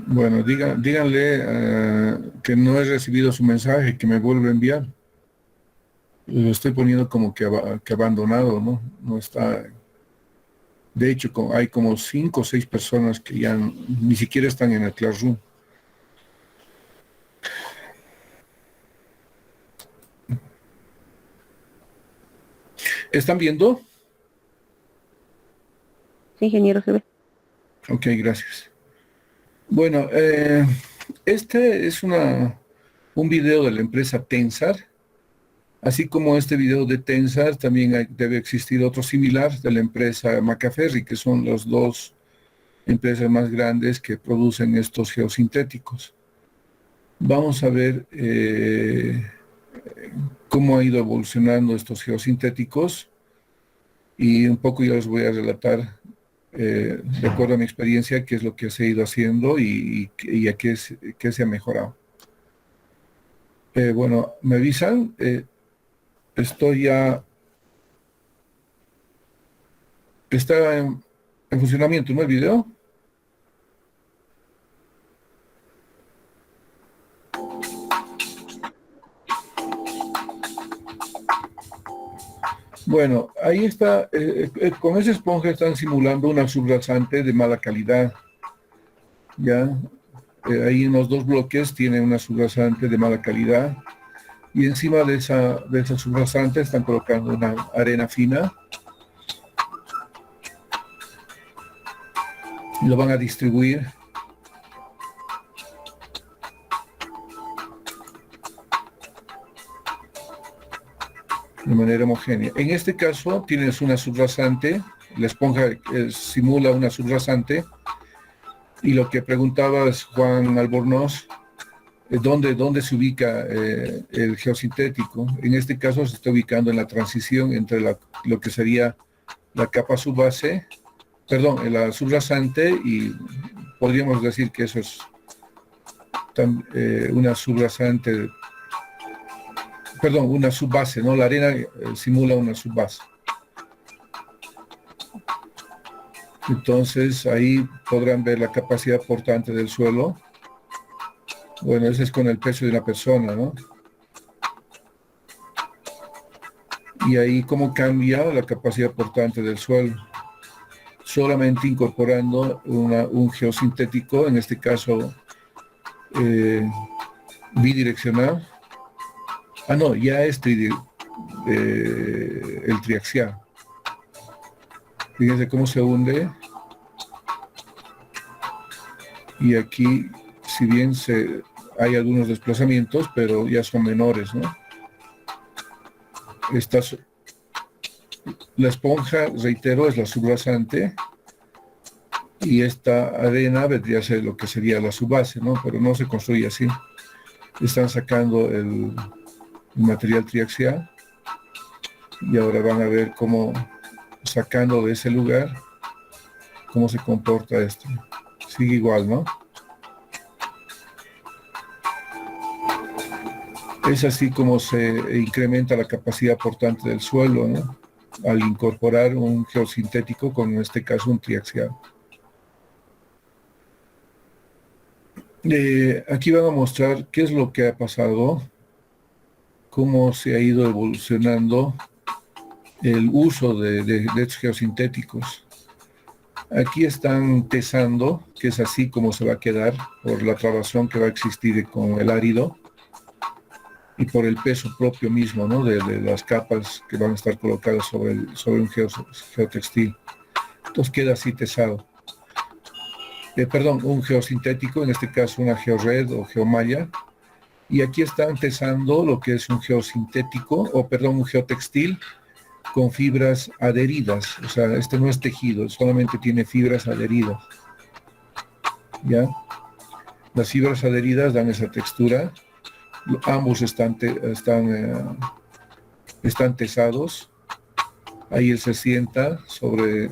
Bueno, díganle que no he recibido su mensaje, que me vuelve a enviar. Lo estoy poniendo como que abandonado, ¿no? No está. De hecho, hay como 5 o 6 personas que ya ni siquiera están en el Classroom. ¿Están viendo? Sí, ingeniero, se ve. Ok, gracias. Bueno, este es un video de la empresa Tensar. Así como este video de Tensar, también debe existir otro similar de la empresa Macaferri, que son las dos empresas más grandes que producen estos geosintéticos. Vamos a ver cómo ha ido evolucionando estos geosintéticos y un poco yo les voy a relatar, de acuerdo a mi experiencia, qué es lo que se ha ido haciendo y a qué se ha mejorado. Bueno, me avisan, estoy ya, está en funcionamiento, ¿no? El video. Bueno, ahí está, con esa esponja están simulando una subrasante de mala calidad, ¿ya? Ahí en los dos bloques tiene una subrasante de mala calidad y encima de esa subrasante están colocando una arena fina y lo van a distribuir de manera homogénea. En este caso tienes una subrasante, la esponja simula una subrasante y lo que preguntaba es Juan Albornoz, ¿dónde se ubica el geosintético? En este caso se está ubicando en la transición entre lo que sería la capa subbase, perdón, la subrasante, y podríamos decir que eso es una subrasante, perdón, una subbase, ¿no? La arena simula una subbase. Entonces ahí podrán ver la capacidad portante del suelo. Bueno, ese es con el peso de una persona, ¿no? Y ahí cómo cambia la capacidad portante del suelo. Solamente incorporando un geosintético, en este caso bidireccional. Ah, no, ya es el triaxial. Fíjense cómo se hunde. Y aquí, si bien hay algunos desplazamientos, pero ya son menores, ¿no? La esponja, reitero, es la subrasante y esta arena vendría a ser lo que sería la subbase, ¿no? Pero no se construye así. Están sacando el material triaxial y ahora van a ver cómo, sacando de ese lugar, cómo se comporta esto. Sigue igual, ¿no? Es así como se incrementa la capacidad portante del suelo, ¿no? Al incorporar un geosintético, con en este caso un triaxial. Aquí van a mostrar qué es lo que ha pasado, cómo se ha ido evolucionando el uso de estos geosintéticos. Aquí están tesando, que es así como se va a quedar por la trabazón que va a existir con el árido y por el peso propio mismo, ¿no? de las capas que van a estar colocadas sobre un geotextil. Entonces queda así tesado. Perdón, un geosintético, en este caso una geored o geomalla. Y aquí están tesando lo que es un geosintético, o perdón, un geotextil con fibras adheridas. O sea, este no es tejido, solamente tiene fibras adheridas. ¿Ya? Las fibras adheridas dan esa textura. Ambos están tesados. Ahí él se sienta sobre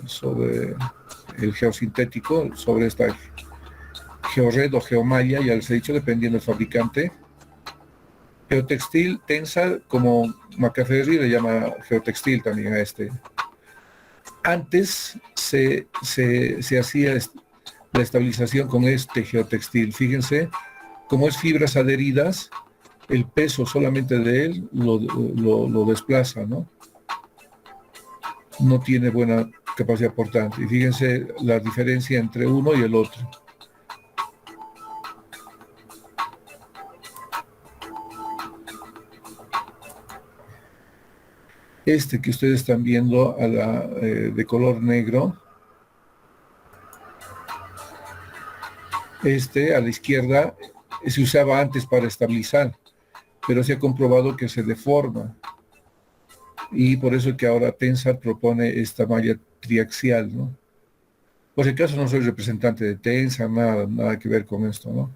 el geosintético, sobre esta geored o geomalla, ya les he dicho, dependiendo del fabricante. Geotextil Tensar, como Macaferri le llama geotextil también a este. Antes se hacía la estabilización con este geotextil. Fíjense, como es fibras adheridas, el peso solamente de él lo desplaza, ¿no? No tiene buena capacidad portante. Y fíjense la diferencia entre uno y el otro. Este que ustedes están viendo de color negro, este a la izquierda se usaba antes para estabilizar, pero se ha comprobado que se deforma. Y por eso que ahora Tensar propone esta malla triaxial, ¿no? Por si acaso no soy representante de Tensar, nada que ver con esto, ¿no?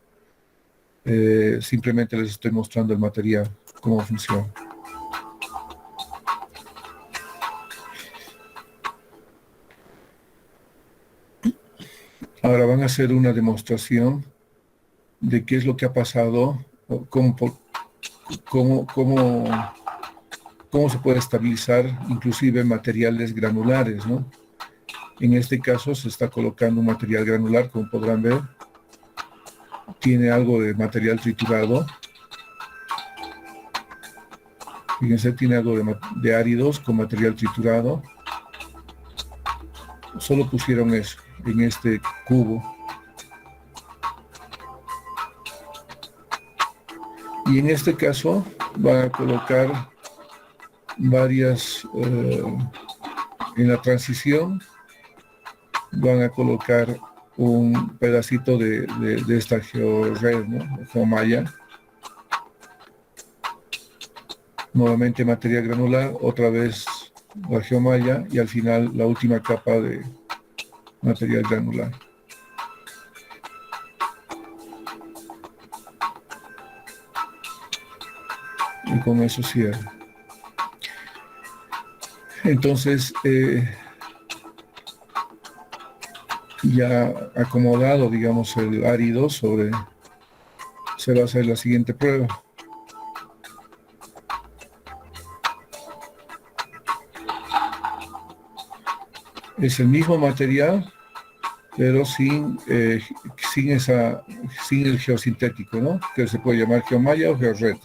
Simplemente les estoy mostrando el material, cómo funciona. Ahora van a hacer una demostración de qué es lo que ha pasado, cómo se puede estabilizar inclusive materiales granulares, ¿no? En este caso se está colocando un material granular, como podrán ver. Tiene algo de material triturado. Fíjense, tiene algo de áridos con material triturado. Solo pusieron eso en este cubo. Y en este caso van a colocar varias, en la transición, van a colocar un pedacito de esta geored, ¿no? Geomalla. Nuevamente material granular, otra vez la geomalla y al final la última capa de material granular. Y con eso cierro. Entonces, ya acomodado, digamos, el árido se va a hacer la siguiente prueba. Es el mismo material, pero sin el geosintético, ¿no? Que se puede llamar geomalla o geored.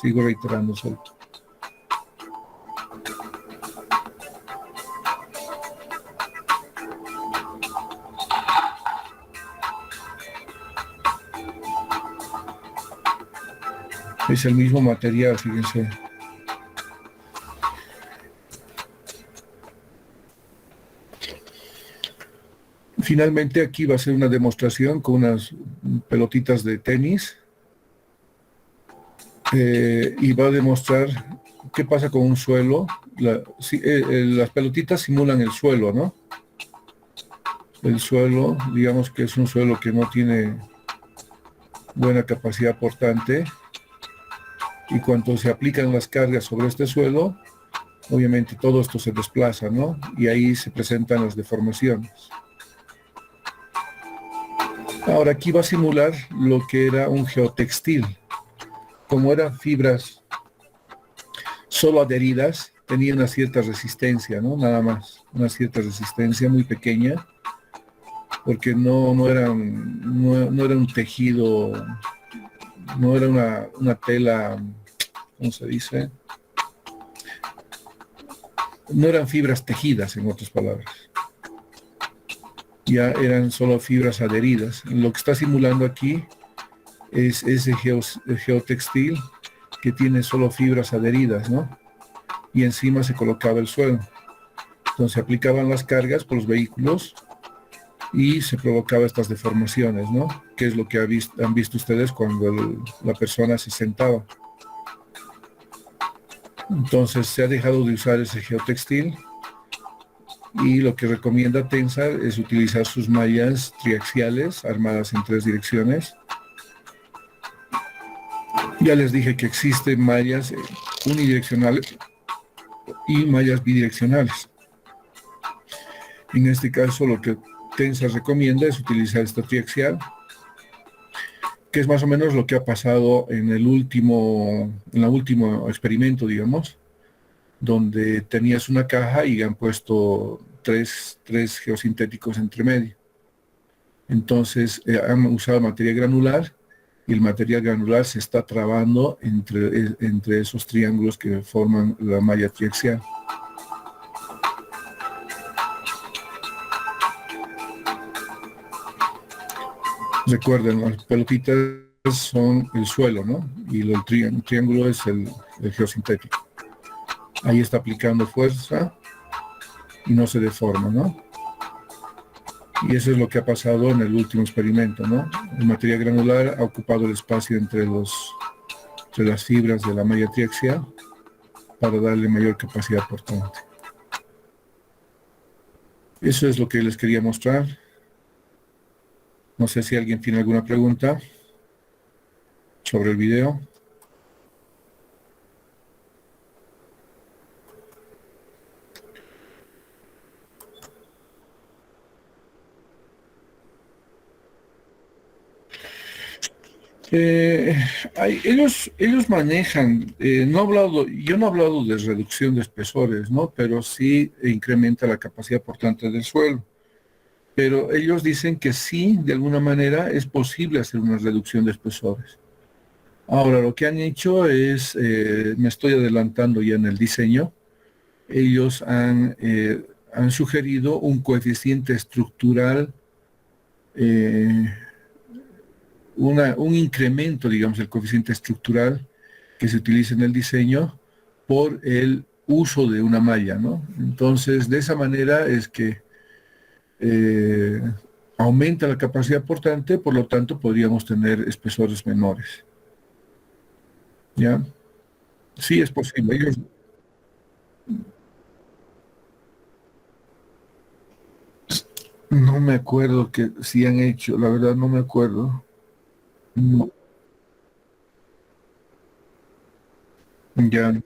Sigo reiterando solo. Es el mismo material, fíjense. Finalmente aquí va a ser una demostración con unas pelotitas de tenis y va a demostrar qué pasa con un suelo. Las pelotitas simulan el suelo, ¿no? El suelo, digamos que es un suelo que no tiene buena capacidad portante y cuando se aplican las cargas sobre este suelo, obviamente todo esto se desplaza, ¿no? Y ahí se presentan las deformaciones. Ahora aquí va a simular lo que era un geotextil. Como eran fibras solo adheridas, tenía una cierta resistencia, ¿no? Nada más, una cierta resistencia muy pequeña, porque no era un tejido, no era una tela, ¿cómo se dice? No eran fibras tejidas, en otras palabras. Ya eran solo fibras adheridas. Lo que está simulando aquí es ese geotextil que tiene solo fibras adheridas, ¿no? Y encima se colocaba el suelo. Entonces se aplicaban las cargas por los vehículos y se provocaba estas deformaciones, ¿no? Que es lo que han visto ustedes cuando la persona se sentaba. Entonces se ha dejado de usar ese geotextil y lo que recomienda Tensar es utilizar sus mallas triaxiales armadas en 3 direcciones. Ya les dije que existen mallas unidireccionales y mallas bidireccionales. En este caso lo que Tensar recomienda es utilizar esta triaxial, que es más o menos lo que ha pasado en el último experimento, digamos, donde tenías una caja y han puesto tres geosintéticos entre medio. Entonces han usado materia granular y el material granular se está trabando entre esos triángulos que forman la malla triaxial. Recuerden, las pelotitas son el suelo, ¿no? Y el triángulo es el geosintético. Ahí está aplicando fuerza y no se deforma, ¿no? Y eso es lo que ha pasado en el último experimento, ¿no? El material granular ha ocupado el espacio entre las fibras de la malla triaxial para darle mayor capacidad portante. Eso es lo que les quería mostrar. No sé si alguien tiene alguna pregunta sobre el video. Eh, ellos manejan, yo no he hablado de reducción de espesores, ¿no? Pero sí incrementa la capacidad portante del suelo. Pero ellos dicen que sí, de alguna manera, es posible hacer una reducción de espesores. Ahora, lo que han hecho es, me estoy adelantando ya en el diseño, ellos han sugerido un coeficiente estructural, eh, un incremento, digamos, del coeficiente estructural que se utiliza en el diseño por el uso de una malla, ¿no? Entonces, de esa manera es que eh, aumenta la capacidad portante, por lo tanto podríamos tener espesores menores. ¿Ya? Sí, es posible. Ellos no me acuerdo que si han hecho, la verdad no me acuerdo. No, ya.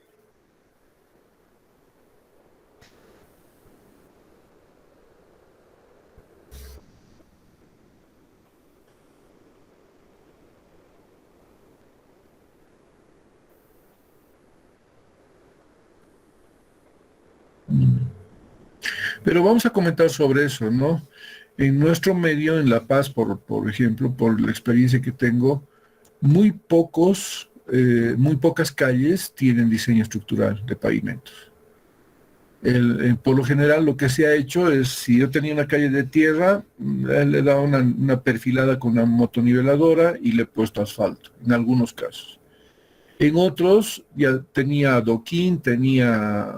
Pero vamos a comentar sobre eso, ¿no? En nuestro medio, en La Paz, por ejemplo, por la experiencia que tengo, muy pocas calles tienen diseño estructural de pavimentos. Por lo general, lo que se ha hecho es, si yo tenía una calle de tierra, le he dado una perfilada con una motoniveladora y le he puesto asfalto, en algunos casos. En otros, ya tenía adoquín, tenía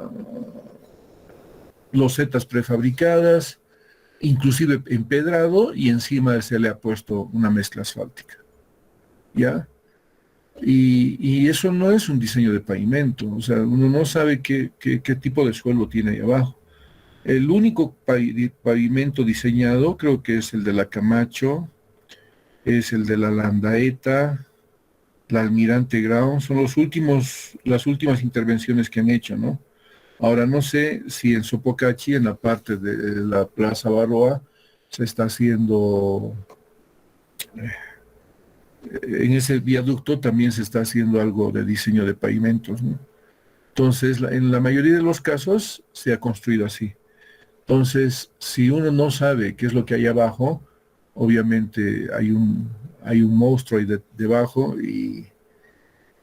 losetas prefabricadas, inclusive empedrado, y encima se le ha puesto una mezcla asfáltica, ¿ya? Y eso no es un diseño de pavimento, o sea, uno no sabe qué tipo de suelo tiene ahí abajo. El único pavimento diseñado creo que es el de la Camacho, es el de la Landaeta, la Almirante Grau, son las últimas intervenciones que han hecho, ¿no? Ahora no sé si en Sopocachi, en la parte de la Plaza Baroa, se está haciendo, en ese viaducto también se está haciendo algo de diseño de pavimentos, ¿no? Entonces, en la mayoría de los casos se ha construido así. Entonces, si uno no sabe qué es lo que hay abajo, obviamente hay un monstruo ahí debajo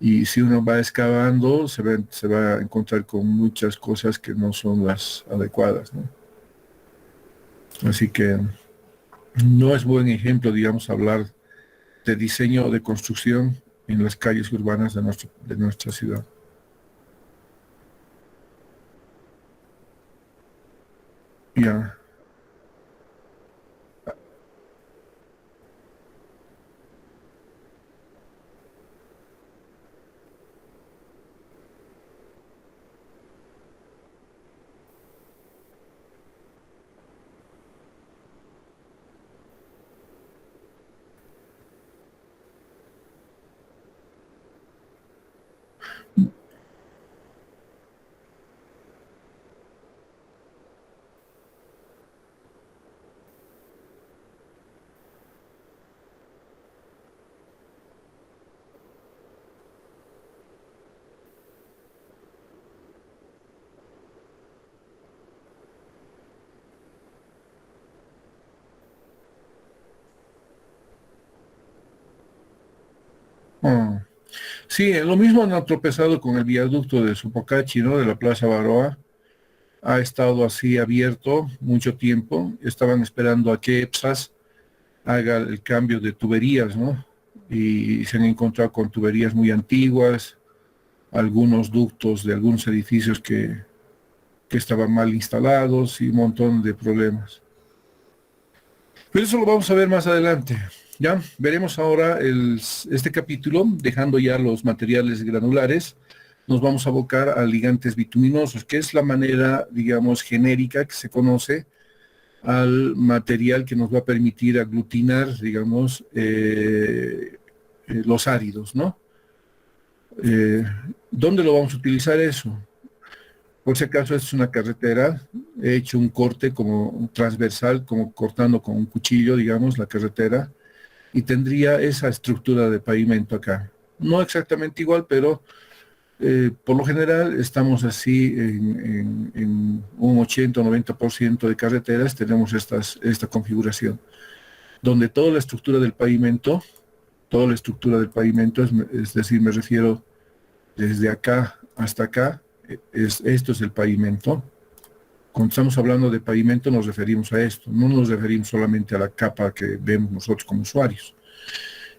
y si uno va excavando, se va a encontrar con muchas cosas que no son las adecuadas, ¿no? Así que no es buen ejemplo, digamos, hablar de diseño o de construcción en las calles urbanas de nuestra ciudad. Ya. Ah, sí, lo mismo han tropezado con el viaducto de Sopocachi, ¿no? De la Plaza Baroa. Ha estado así abierto mucho tiempo. Estaban esperando a que EPSAS haga el cambio de tuberías, ¿no? Y se han encontrado con tuberías muy antiguas, algunos ductos de algunos edificios que estaban mal instalados y un montón de problemas. Pero eso lo vamos a ver más adelante. Ya veremos ahora este capítulo, dejando ya los materiales granulares. Nos vamos a abocar a ligantes bituminosos, que es la manera, digamos, genérica que se conoce al material que nos va a permitir aglutinar, digamos, los áridos, ¿no? Eh, ¿Dónde lo vamos a utilizar eso? Por si acaso es una carretera, he hecho un corte como transversal, como cortando con un cuchillo, digamos, la carretera, y tendría esa estructura de pavimento acá. No exactamente igual, pero por lo general estamos así en un 80 o 90% de carreteras, tenemos esta configuración, donde toda la estructura del pavimento, es decir, me refiero desde acá hasta acá, esto es el pavimento. Cuando estamos hablando de pavimento nos referimos a esto, no nos referimos solamente a la capa que vemos nosotros como usuarios.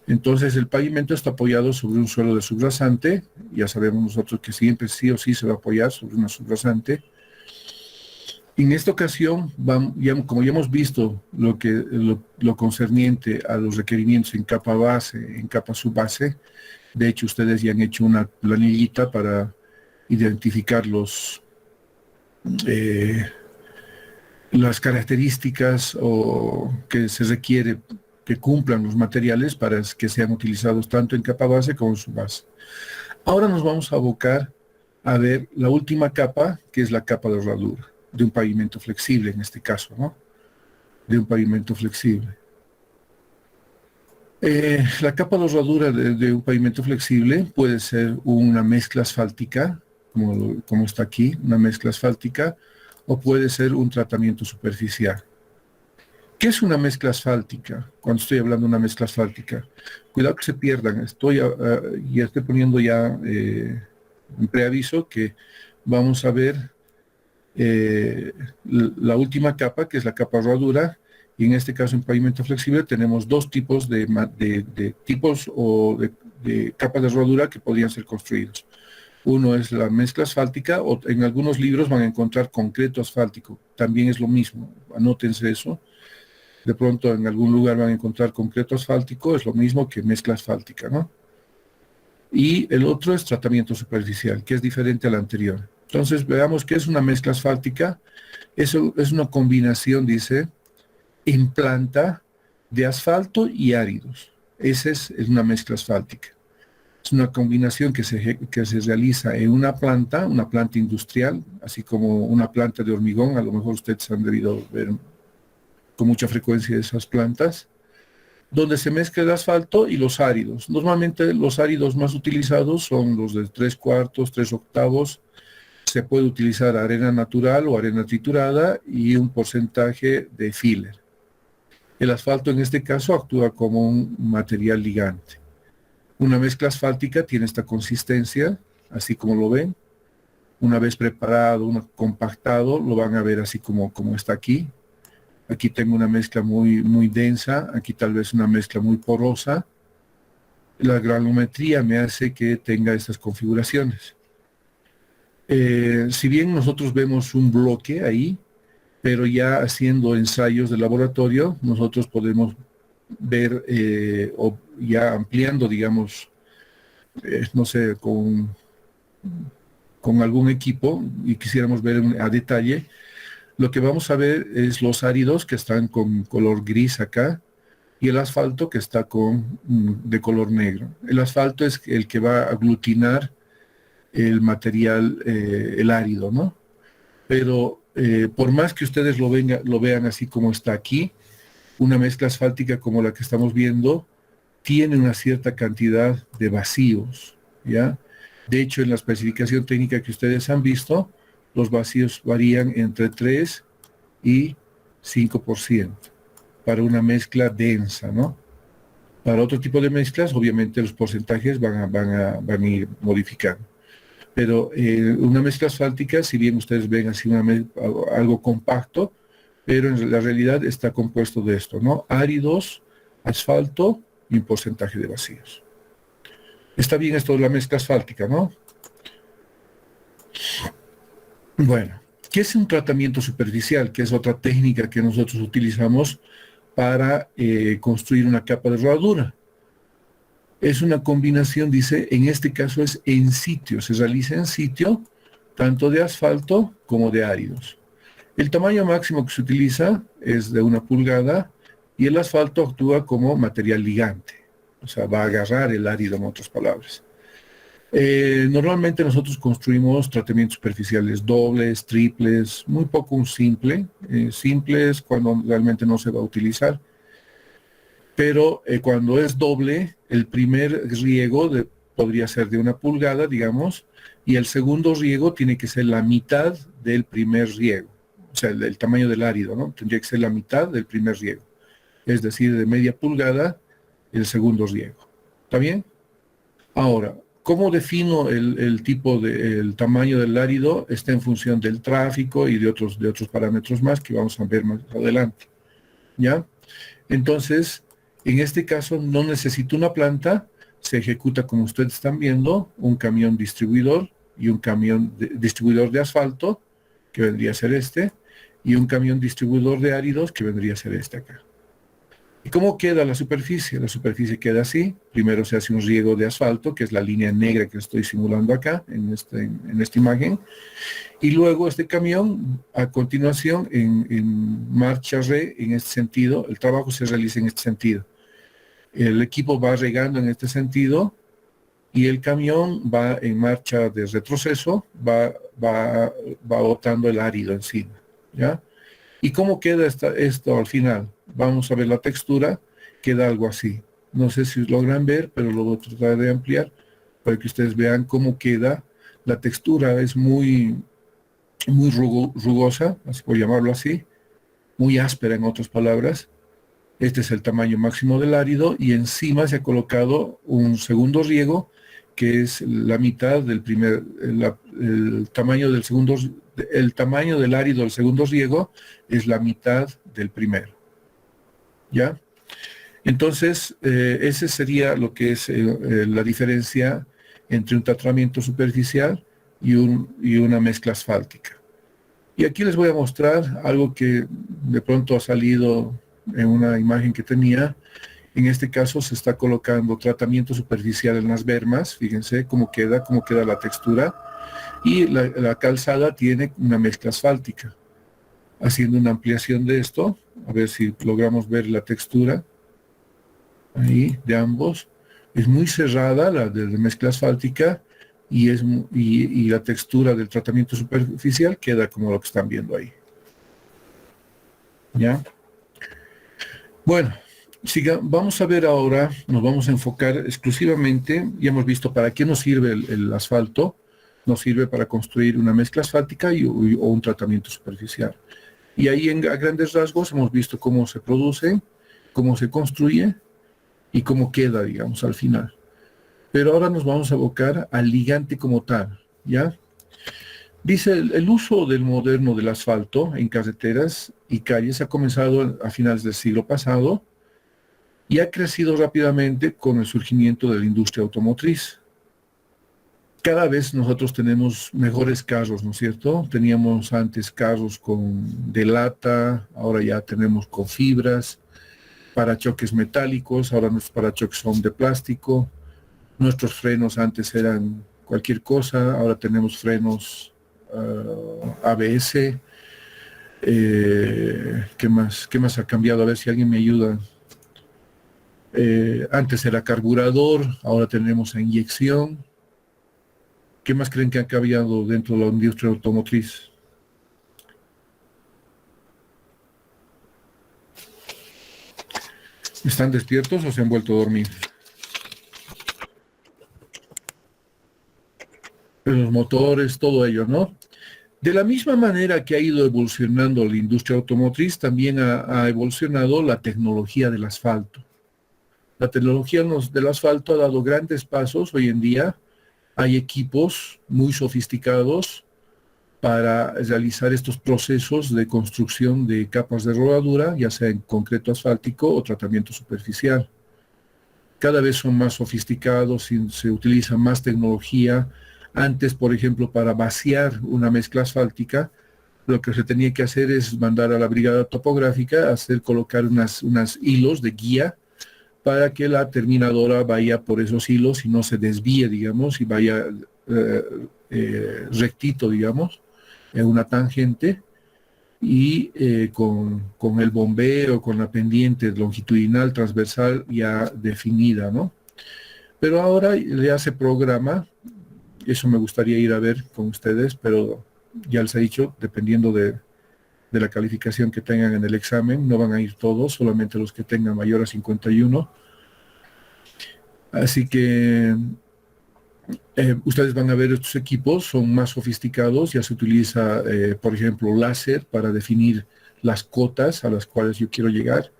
Entonces el pavimento está apoyado sobre un suelo de subrasante, ya sabemos nosotros que siempre sí o sí se va a apoyar sobre una subrasante. En esta ocasión, como ya hemos visto lo concerniente a los requerimientos en capa base, en capa subbase, de hecho ustedes ya han hecho una planillita para identificar eh, las características o que se requiere que cumplan los materiales para que sean utilizados tanto en capa base como en su base. Ahora nos vamos a abocar a ver la última capa, que es la capa de herradura, de un pavimento flexible en este caso, ¿no? De un pavimento flexible. La capa de herradura de un pavimento flexible puede ser una mezcla asfáltica, como está aquí, una mezcla asfáltica, o puede ser un tratamiento superficial. ¿Qué es una mezcla asfáltica? Cuando estoy hablando de una mezcla asfáltica, cuidado que se pierdan. Ya estoy poniendo ya un preaviso que vamos a ver la última capa, que es la capa herradura, y en este caso en pavimento flexible tenemos dos tipos de tipos o de capas de herradura que podrían ser construidos. Uno es la mezcla asfáltica, o en algunos libros van a encontrar concreto asfáltico, también es lo mismo, anótense eso. De pronto en algún lugar van a encontrar concreto asfáltico, es lo mismo que mezcla asfáltica, ¿no? Y el otro es tratamiento superficial, que es diferente al anterior. Entonces veamos qué es una mezcla asfáltica. Eso es una combinación, dice, en planta de asfalto y áridos. Esa es una mezcla asfáltica. Es una combinación que se realiza en una planta industrial, así como una planta de hormigón. A lo mejor ustedes han debido ver con mucha frecuencia esas plantas, donde se mezcla el asfalto y los áridos. Normalmente los áridos más utilizados son los de 3/4, 3/8. Se puede utilizar arena natural o arena triturada y un porcentaje de filler. El asfalto en este caso actúa como un material ligante. Una mezcla asfáltica tiene esta consistencia, así como lo ven. Una vez preparado, compactado, lo van a ver así como está aquí. Aquí tengo una mezcla muy, muy densa, aquí tal vez una mezcla muy porosa. La granulometría me hace que tenga estas configuraciones. Si bien nosotros vemos un bloque ahí, pero ya haciendo ensayos de laboratorio, nosotros podemos ver, o ya ampliando, digamos, no sé, con algún equipo y quisiéramos ver a detalle, lo que vamos a ver es los áridos que están con color gris acá y el asfalto que está de color negro. El asfalto es el que va a aglutinar el material, el árido, ¿no? Pero por más que ustedes lo vean así como está aquí, una mezcla asfáltica como la que estamos viendo tiene una cierta cantidad de vacíos, ¿ya? De hecho, en la especificación técnica que ustedes han visto, los vacíos varían entre 3 y 5% para una mezcla densa, ¿no? Para otro tipo de mezclas, obviamente los porcentajes van a ir modificando. Pero una mezcla asfáltica, si bien ustedes ven así algo compacto, pero en la realidad está compuesto de esto, ¿no? Áridos, asfalto y un porcentaje de vacíos. Está bien esto de la mezcla asfáltica, ¿no? Bueno, ¿qué es un tratamiento superficial? Que es otra técnica que nosotros utilizamos para construir una capa de rodadura. Es una combinación, dice, en este caso es en sitio, se realiza en sitio, tanto de asfalto como de áridos. El tamaño máximo que se utiliza es de 1 pulgada y el asfalto actúa como material ligante, o sea, va a agarrar el árido, en otras palabras. Normalmente nosotros construimos tratamientos superficiales dobles, triples, muy poco un simple. Simple es cuando realmente no se va a utilizar, pero cuando es doble, el primer riego podría ser de 1 pulgada, digamos, y el segundo riego tiene que ser la mitad del primer riego, o sea, el tamaño del árido, ¿no? Tendría que ser la mitad del primer riego, es decir, de media pulgada el segundo riego. ¿Está bien? Ahora, ¿cómo defino el tamaño del árido? Está en función del tráfico y de otros parámetros más que vamos a ver más adelante, ¿ya? Entonces, en este caso no necesito una planta, se ejecuta como ustedes están viendo, un camión distribuidor y un camión distribuidor de asfalto, que vendría a ser este, y un camión distribuidor de áridos, que vendría a ser este acá. ¿Y cómo queda la superficie? La superficie queda así. Primero se hace un riego de asfalto, que es la línea negra que estoy simulando acá, en esta imagen. Y luego este camión, a continuación, en marcha re, en este sentido, el trabajo se realiza en este sentido. El equipo va regando en este sentido y el camión va en marcha de retroceso, va botando el árido encima, ¿ya? ¿Y cómo queda esto al final? Vamos a ver la textura, queda algo así. No sé si logran ver, pero lo voy a tratar de ampliar para que ustedes vean cómo queda. La textura es muy rugosa, así por llamarlo así, muy áspera en otras palabras. Este es el tamaño máximo del árido y encima se ha colocado un segundo riego que es la mitad del el tamaño del segundo, el tamaño del árido del segundo riego es la mitad del primero. ¿Ya? Entonces, ese sería lo que es la diferencia entre un tratamiento superficial y una mezcla asfáltica. Y aquí les voy a mostrar algo que de pronto ha salido en una imagen que tenía. En este caso se está colocando tratamiento superficial en las bermas. Fíjense cómo queda la textura. Y la calzada tiene una mezcla asfáltica. Haciendo una ampliación de esto, a ver si logramos ver la textura ahí de ambos. Es muy cerrada la de mezcla asfáltica y la textura del tratamiento superficial queda como lo que están viendo ahí. ¿Ya? Bueno, vamos a ver ahora, nos vamos a enfocar exclusivamente, ya hemos visto para qué nos sirve el asfalto, nos sirve para construir una mezcla asfáltica o un tratamiento superficial. Y ahí a grandes rasgos hemos visto cómo se produce, cómo se construye y cómo queda, digamos, al final. Pero ahora nos vamos a abocar al ligante como tal, ¿ya? Dice, el uso del moderno del asfalto en carreteras y calles ha comenzado a finales del siglo pasado y ha crecido rápidamente con el surgimiento de la industria automotriz. Cada vez nosotros tenemos mejores carros, ¿no es cierto? Teníamos antes carros de lata, ahora ya tenemos con fibras, parachoques metálicos, ahora nuestros parachoques son de plástico. Nuestros frenos antes eran cualquier cosa, ahora tenemos frenos ABS. ¿Qué más ha cambiado? A ver si alguien me ayuda. Antes era carburador, ahora tenemos a inyección. ¿Qué más creen que ha cambiado dentro de la industria automotriz? ¿Están despiertos o se han vuelto a dormir? Los motores, todo ello, ¿no? De la misma manera que ha ido evolucionando la industria automotriz, también ha evolucionado la tecnología del asfalto. La tecnología del asfalto ha dado grandes pasos. Hoy en día hay equipos muy sofisticados para realizar estos procesos de construcción de capas de rodadura, ya sea en concreto asfáltico o tratamiento superficial. Cada vez son más sofisticados y se utiliza más tecnología. Antes, por ejemplo, para vaciar una mezcla asfáltica, lo que se tenía que hacer es mandar a la brigada topográfica a colocar unas hilos de guía para que la terminadora vaya por esos hilos y no se desvíe, digamos, y vaya rectito, digamos, en una tangente y con el bombeo, con la pendiente longitudinal, transversal ya definida, ¿no? Pero ahora ya se programa, eso me gustaría ir a ver con ustedes, pero ya les he dicho, dependiendo de la calificación que tengan en el examen, no van a ir todos, solamente los que tengan mayor a 51. Así que ustedes van a ver estos equipos, son más sofisticados, ya se utiliza, por ejemplo, láser para definir las cotas a las cuales yo quiero llegar,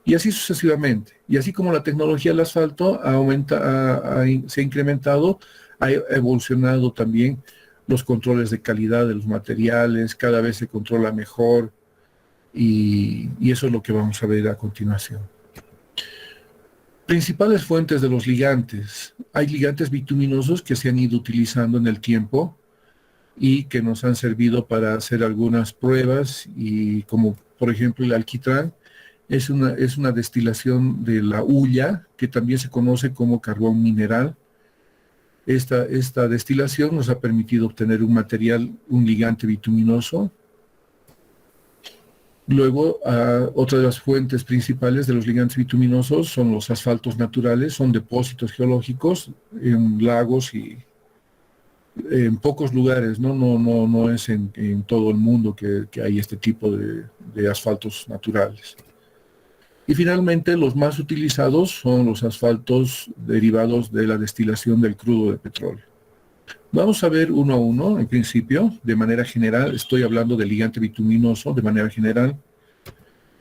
y así sucesivamente. Y así como la tecnología del asfalto se ha incrementado, ha evolucionado también los controles de calidad de los materiales, cada vez se controla mejor, y eso es lo que vamos a ver a continuación. Principales fuentes de los ligantes. Hay ligantes bituminosos que se han ido utilizando en el tiempo y que nos han servido para hacer algunas pruebas, y como por ejemplo el alquitrán es una destilación de la hulla, que también se conoce como carbón mineral. Esta destilación nos ha permitido obtener un ligante bituminoso. Luego, otra de las fuentes principales de los ligantes bituminosos son los asfaltos naturales, son depósitos geológicos en lagos y en pocos lugares, no es en todo el mundo que hay este tipo de asfaltos naturales. Y finalmente, los más utilizados son los asfaltos derivados de la destilación del crudo de petróleo. Vamos a ver uno a uno, en principio, de manera general. Estoy hablando del ligante bituminoso de manera general.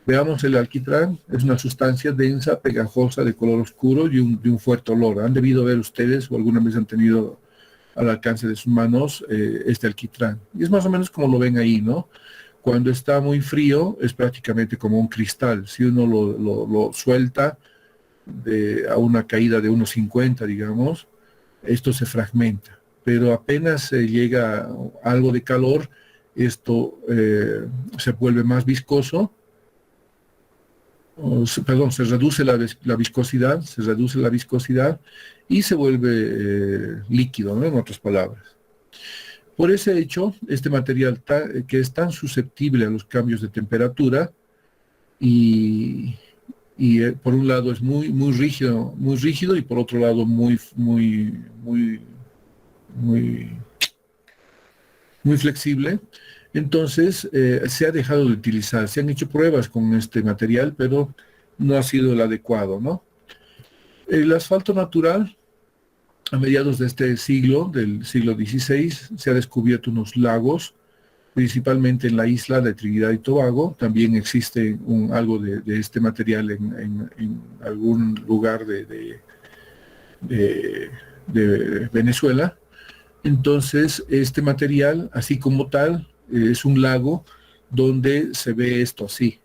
Veamos el alquitrán. Es una sustancia densa, pegajosa, de color oscuro y de un fuerte olor. Han debido ver ustedes, o alguna vez han tenido al alcance de sus manos, este alquitrán. Y es más o menos como lo ven ahí, ¿no? Cuando está muy frío, es prácticamente como un cristal. Si uno lo suelta a una caída de 1,50, digamos, esto se fragmenta. Pero apenas llega algo de calor, esto se vuelve más viscoso, se reduce la viscosidad y se vuelve líquido, ¿no? En otras palabras. Por ese hecho, este material que es tan susceptible a los cambios de temperatura y por un lado es muy rígido, y por otro lado muy flexible. Entonces se ha dejado de utilizar. Se han hecho pruebas con este material, pero no ha sido el adecuado, ¿no? El asfalto natural, a mediados de este siglo, del siglo XVI, se ha descubierto unos lagos, principalmente en la isla de Trinidad y Tobago. También existe algo de este material en algún lugar de Venezuela. Entonces, este material, así como tal, es un lago donde se ve esto así.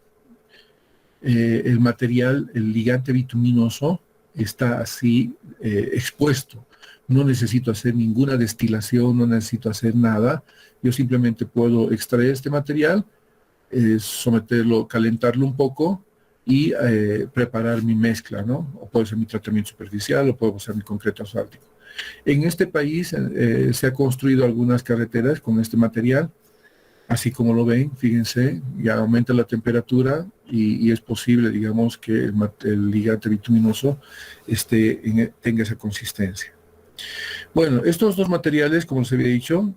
El material, el ligante bituminoso, está así expuesto. No necesito hacer ninguna destilación, no necesito hacer nada. Yo simplemente puedo extraer este material, someterlo, calentarlo un poco y preparar mi mezcla, ¿no? O puede ser mi tratamiento superficial, o puede ser mi concreto asfáltico. En este país se ha construido algunas carreteras con este material, así como lo ven, fíjense, ya aumenta la temperatura y es posible, digamos, que el ligante bituminoso tenga esa consistencia. Bueno, estos dos materiales, como les había dicho,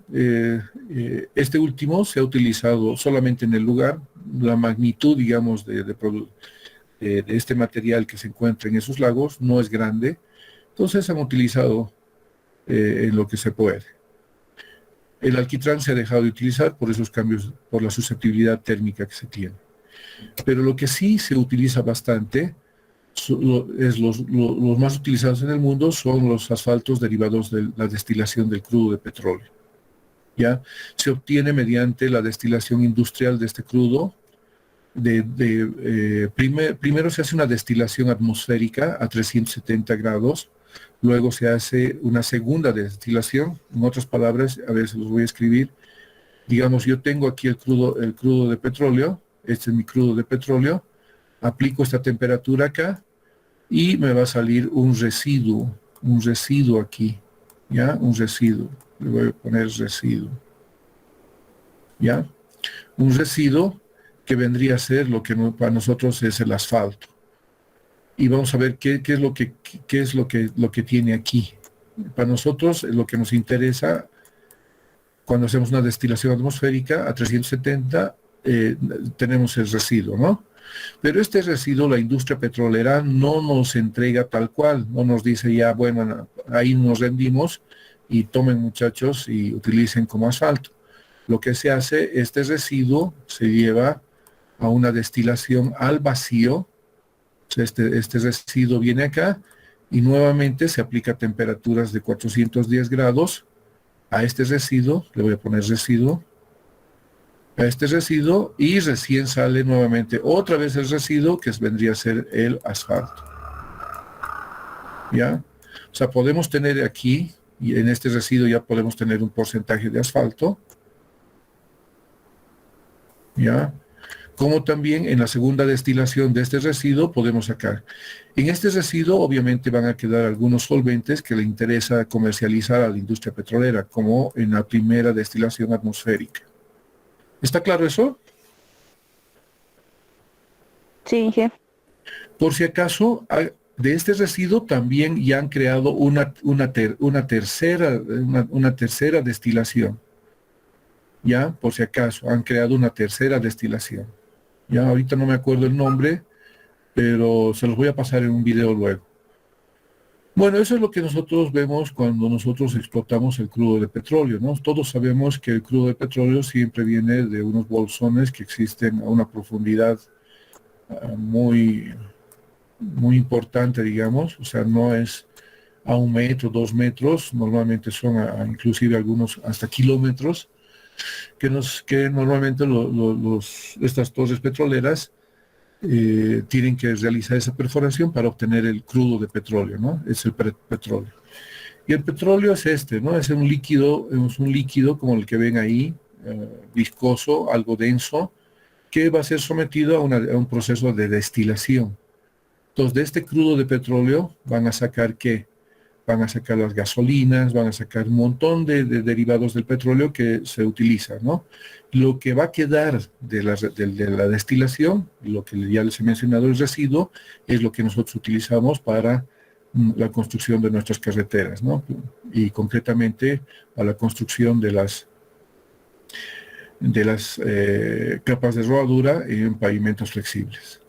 este último se ha utilizado solamente en el lugar. La magnitud, digamos, de este material que se encuentra en esos lagos no es grande, entonces han utilizado en lo que se puede. El alquitrán se ha dejado de utilizar por esos cambios, por la susceptibilidad térmica que se tiene. Pero lo que sí se utiliza bastante Los más utilizados en el mundo son los asfaltos derivados de la destilación del crudo de petróleo. ¿Ya? Se obtiene mediante la destilación industrial de este crudo. Primero se hace una destilación atmosférica a 370 grados, luego se hace una segunda destilación. En otras palabras, a ver si los voy a escribir. Digamos, yo tengo aquí el crudo de petróleo, este es mi crudo de petróleo, aplico esta temperatura acá y me va a salir un residuo aquí, ¿ya? Un residuo, le voy a poner residuo, ¿ya? Un residuo que vendría a ser lo que para nosotros es el asfalto. Y vamos a ver qué es lo que tiene aquí. Para nosotros lo que nos interesa cuando hacemos una destilación atmosférica a 370 tenemos el residuo, ¿no? Pero este residuo la industria petrolera no nos entrega tal cual, no nos dice ya, bueno, ahí nos rendimos y tomen muchachos y utilicen como asfalto. Lo que se hace, este residuo se lleva a una destilación al vacío. O sea, este residuo viene acá y nuevamente se aplica a temperaturas de 410 grados a este residuo, le voy a poner residuo, a este residuo y recién sale nuevamente otra vez el residuo que vendría a ser el asfalto. ¿Ya? O sea, podemos tener aquí, y en este residuo ya podemos tener un porcentaje de asfalto. ¿Ya? Como también en la segunda destilación de este residuo podemos sacar. En este residuo obviamente van a quedar algunos solventes que le interesa comercializar a la industria petrolera, como en la primera destilación atmosférica. ¿Está claro eso? Sí, Inge. Por si acaso, de este residuo también ya han creado una tercera destilación. Ya, por si acaso, han creado una tercera destilación. Ya, ahorita no me acuerdo el nombre, pero se los voy a pasar en un video luego. Bueno, eso es lo que nosotros vemos cuando nosotros explotamos el crudo de petróleo, ¿no? Todos sabemos que el crudo de petróleo siempre viene de unos bolsones que existen a una profundidad muy, muy importante, digamos, o sea, no es a 1 metro, 2 metros, normalmente son inclusive algunos hasta kilómetros, que normalmente estas torres petroleras tienen que realizar esa perforación para obtener el crudo de petróleo, ¿no? Es el petróleo. Y el petróleo es ¿no? Es un líquido como el que ven ahí, viscoso, algo denso, que va a ser sometido a un proceso de destilación. Entonces, de este crudo de petróleo van a sacar ¿qué? Van a sacar las gasolinas, van a sacar un montón de derivados del petróleo que se utilizan, ¿no? Lo que va a quedar de la destilación, lo que ya les he mencionado, el residuo, es lo que nosotros utilizamos para la construcción de nuestras carreteras, ¿no? Y concretamente a la construcción de las capas de rodadura en pavimentos flexibles.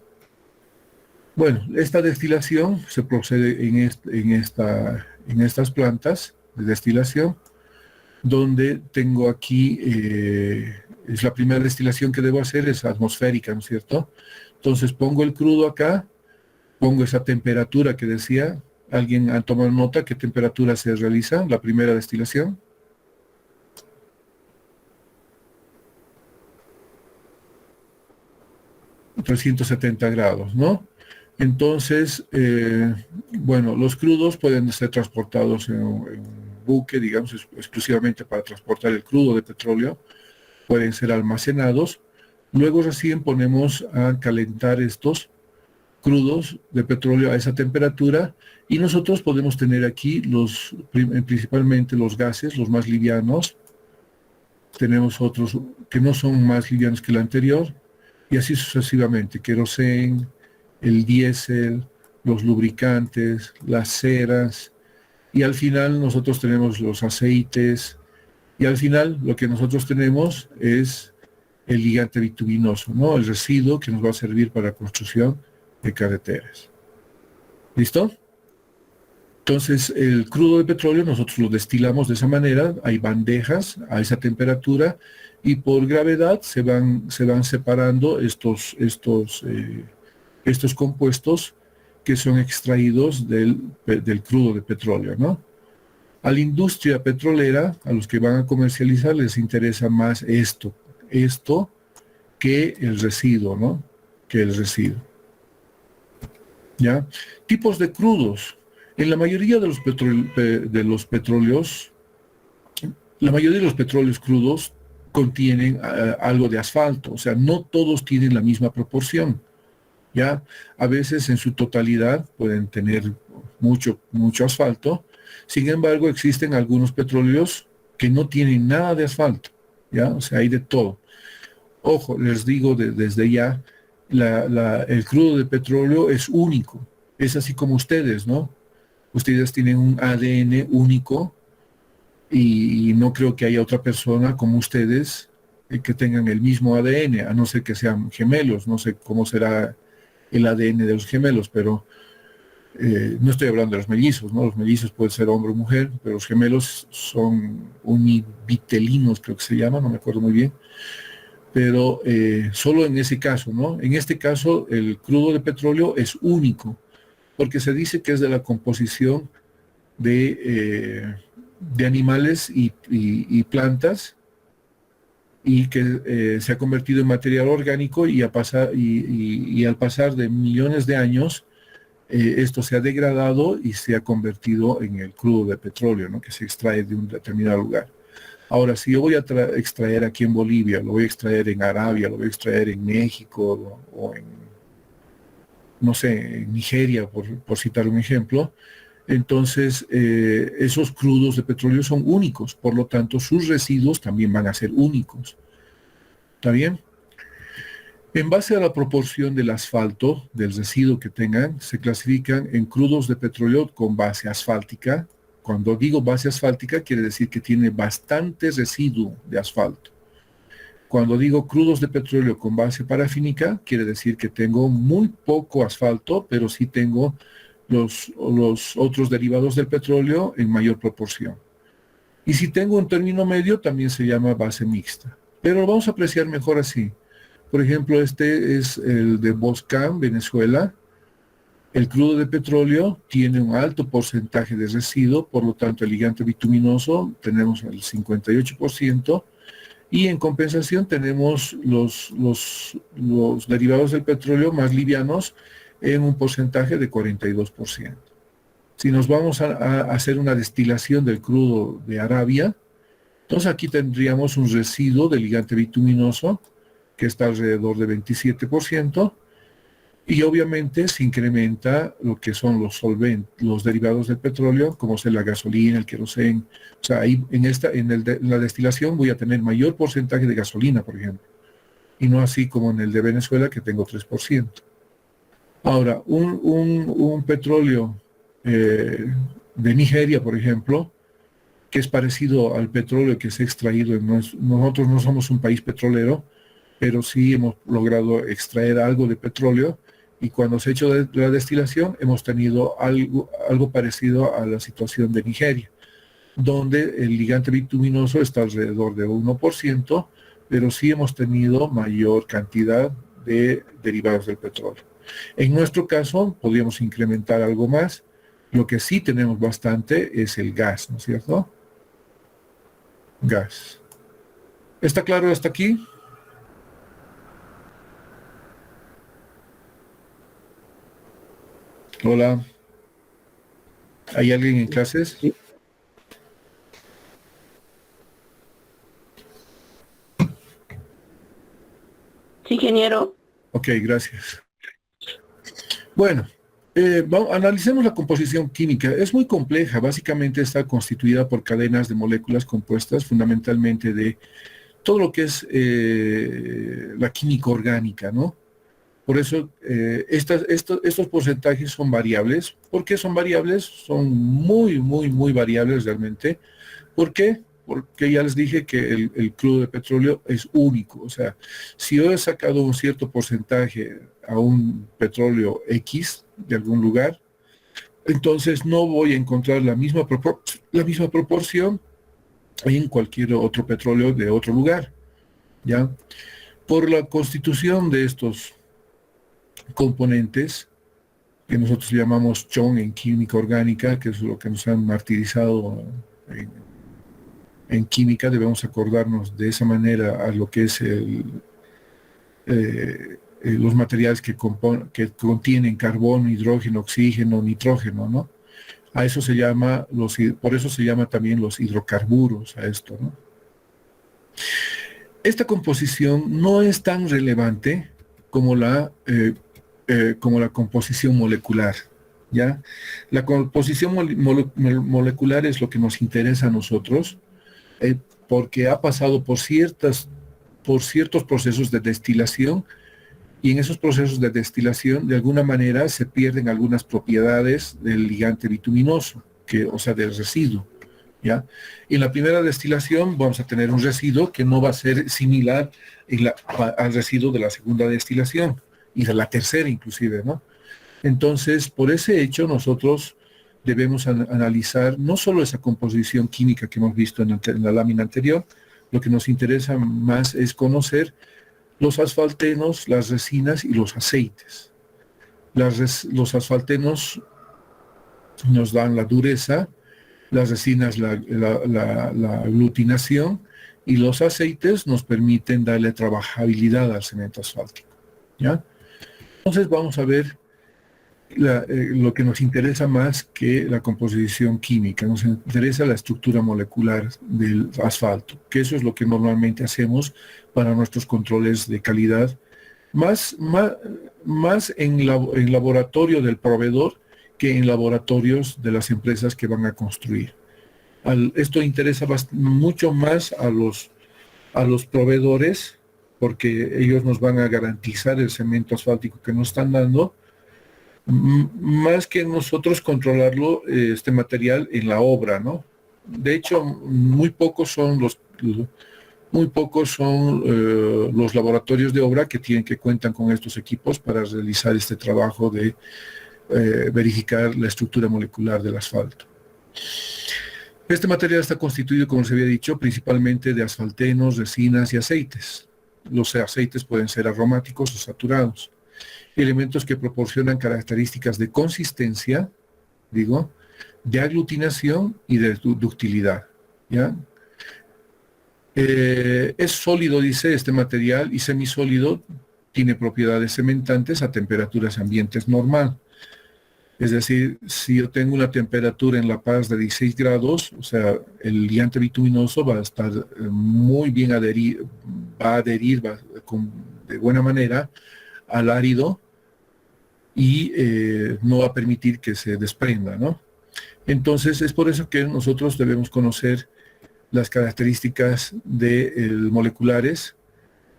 Bueno, esta destilación se procede en estas plantas de destilación, donde tengo aquí, es la primera destilación que debo hacer, es atmosférica, ¿no es cierto? Entonces pongo el crudo acá, pongo esa temperatura que decía, ¿alguien ha tomado nota qué temperatura se realiza la primera destilación? ...370 grados, ¿no? Entonces, bueno, los crudos pueden ser transportados en un buque, digamos, exclusivamente para transportar el crudo de petróleo. Pueden ser almacenados. Luego recién ponemos a calentar estos crudos de petróleo a esa temperatura y nosotros podemos tener aquí principalmente los gases, los más livianos. Tenemos otros que no son más livianos que el anterior y así sucesivamente, queroseno, el diésel, los lubricantes, las ceras, y al final nosotros tenemos los aceites, y al final lo que nosotros tenemos es el ligante bituminoso, ¿no? El residuo que nos va a servir para la construcción de carreteras. ¿Listo? Entonces, el crudo de petróleo nosotros lo destilamos de esa manera, hay bandejas a esa temperatura, y por gravedad se van separando estos compuestos que son extraídos del crudo de petróleo, ¿no? A la industria petrolera, a los que van a comercializar, les interesa más esto que el residuo, ¿no? Que el residuo. ¿Ya? Tipos de crudos. En la mayoría de los petróleos, la mayoría de los petróleos crudos contienen algo de asfalto, o sea, no todos tienen la misma proporción. ¿Ya? A veces en su totalidad pueden tener mucho asfalto. Sin embargo, existen algunos petróleos que no tienen nada de asfalto, ¿ya? O sea, hay de todo. Ojo, les digo desde ya, el crudo de petróleo es único. Es así como ustedes, ¿no? Ustedes tienen un ADN único y no creo que haya otra persona como ustedes que tengan el mismo ADN, a no ser que sean gemelos. No sé cómo será el ADN de los gemelos, pero no estoy hablando de los mellizos, ¿no? Los mellizos pueden ser hombre o mujer, pero los gemelos son univitelinos, creo que se llama, no me acuerdo muy bien. Pero solo en ese caso, ¿no? En este caso, el crudo de petróleo es único, porque se dice que es de la composición de animales y plantas, y que se ha convertido en material orgánico y al pasar de millones de años, esto se ha degradado y se ha convertido en el crudo de petróleo, ¿no? Que se extrae de un determinado lugar. Ahora, si yo voy a extraer aquí en Bolivia, lo voy a extraer en Arabia, lo voy a extraer en México o en, no sé, en Nigeria, por citar un ejemplo, entonces esos crudos de petróleo son únicos, por lo tanto sus residuos también van a ser únicos. ¿Está bien? En base a la proporción del asfalto, del residuo que tengan, se clasifican en crudos de petróleo con base asfáltica. Cuando digo base asfáltica, quiere decir que tiene bastante residuo de asfalto. Cuando digo crudos de petróleo con base parafínica, quiere decir que tengo muy poco asfalto, pero sí tengo los otros derivados del petróleo en mayor proporción. Y si tengo un término medio, también se llama base mixta. Pero lo vamos a apreciar mejor así. Por ejemplo, este es el de Boscan, Venezuela. El crudo de petróleo tiene un alto porcentaje de residuo, por lo tanto el ligante bituminoso tenemos el 58%, y en compensación tenemos los derivados del petróleo más livianos en un porcentaje de 42%. Si nos vamos a hacer una destilación del crudo de Arabia, entonces aquí tendríamos un residuo de ligante bituminoso que está alrededor de 27%, y obviamente se incrementa lo que son los solventes, los derivados del petróleo, como es la gasolina, el queroseno. O sea, ahí en la destilación voy a tener mayor porcentaje de gasolina, por ejemplo, y no así como en el de Venezuela, que tengo 3%. Ahora, un petróleo de Nigeria, por ejemplo, que es parecido al petróleo que se ha extraído nosotros no somos un país petrolero, pero sí hemos logrado extraer algo de petróleo, y cuando se ha hecho la destilación hemos tenido algo parecido a la situación de Nigeria, donde el ligante bituminoso está alrededor de 1%, pero sí hemos tenido mayor cantidad de derivados del petróleo. En nuestro caso podríamos incrementar algo más. Lo que sí tenemos bastante es el gas, ¿no es cierto? Gas. ¿Está claro hasta aquí? Hola. ¿Hay alguien en clases? Sí, sí, ingeniero. Ok, gracias. Bueno, analicemos la composición química. Es muy compleja. Básicamente está constituida por cadenas de moléculas compuestas fundamentalmente de todo lo que es la química orgánica, ¿no? Por eso estos porcentajes son variables. ¿Por qué son variables? Son muy variables realmente. ¿Por qué? Porque ya les dije que el crudo de petróleo es único. O sea, si yo he sacado un cierto porcentaje a un petróleo X de algún lugar, entonces no voy a encontrar la misma proporción en cualquier otro petróleo de otro lugar, ¿ya? Por la constitución de estos componentes, que nosotros llamamos chon en química orgánica, que es lo que nos han martirizado en química. Debemos acordarnos de esa manera a lo que es los materiales que contienen carbono, hidrógeno, oxígeno, nitrógeno, ¿no? A eso se llama, por eso se llama también los hidrocarburos a esto, ¿no? Esta composición no es tan relevante como la composición molecular, ¿ya? La composición molecular es lo que nos interesa a nosotros, porque ha pasado por ciertos procesos de destilación, y en esos procesos de destilación, de alguna manera, se pierden algunas propiedades del ligante bituminoso, o sea, del residuo, ¿ya? En la primera destilación vamos a tener un residuo que no va a ser similar al residuo de la segunda destilación, y de la tercera inclusive, ¿no? Entonces, por ese hecho, nosotros debemos analizar no solo esa composición química que hemos visto en la lámina anterior. Lo que nos interesa más es conocer los asfaltenos, las resinas y los aceites. Los asfaltenos nos dan la dureza, las resinas la aglutinación, y los aceites nos permiten darle trabajabilidad al cemento asfáltico, ¿ya? Entonces vamos a ver lo que nos interesa más que la composición química. Nos interesa la estructura molecular del asfalto, que eso es lo que normalmente hacemos para nuestros controles de calidad, más en laboratorio del proveedor que en laboratorios de las empresas que van a construir. Esto interesa mucho más a los proveedores, porque ellos nos van a garantizar el cemento asfáltico que nos están dando, más que nosotros controlarlo, este material en la obra, ¿no? De hecho, muy pocos son los laboratorios de obra que cuentan con estos equipos para realizar este trabajo de verificar la estructura molecular del asfalto. Este material está constituido, como se había dicho, principalmente de asfaltenos, resinas y aceites. Los aceites pueden ser aromáticos o saturados. Elementos que proporcionan características de consistencia, de aglutinación y de ductilidad, ¿ya? Es sólido, dice este material, y semisólido, tiene propiedades cementantes a temperaturas ambientes normal. Es decir, si yo tengo una temperatura en La Paz de 16 grados, o sea, el ligante bituminoso va a estar muy bien va a adherir de buena manera al árido, y no va a permitir que se desprenda, ¿no? Entonces, es por eso que nosotros debemos conocer las características moleculares.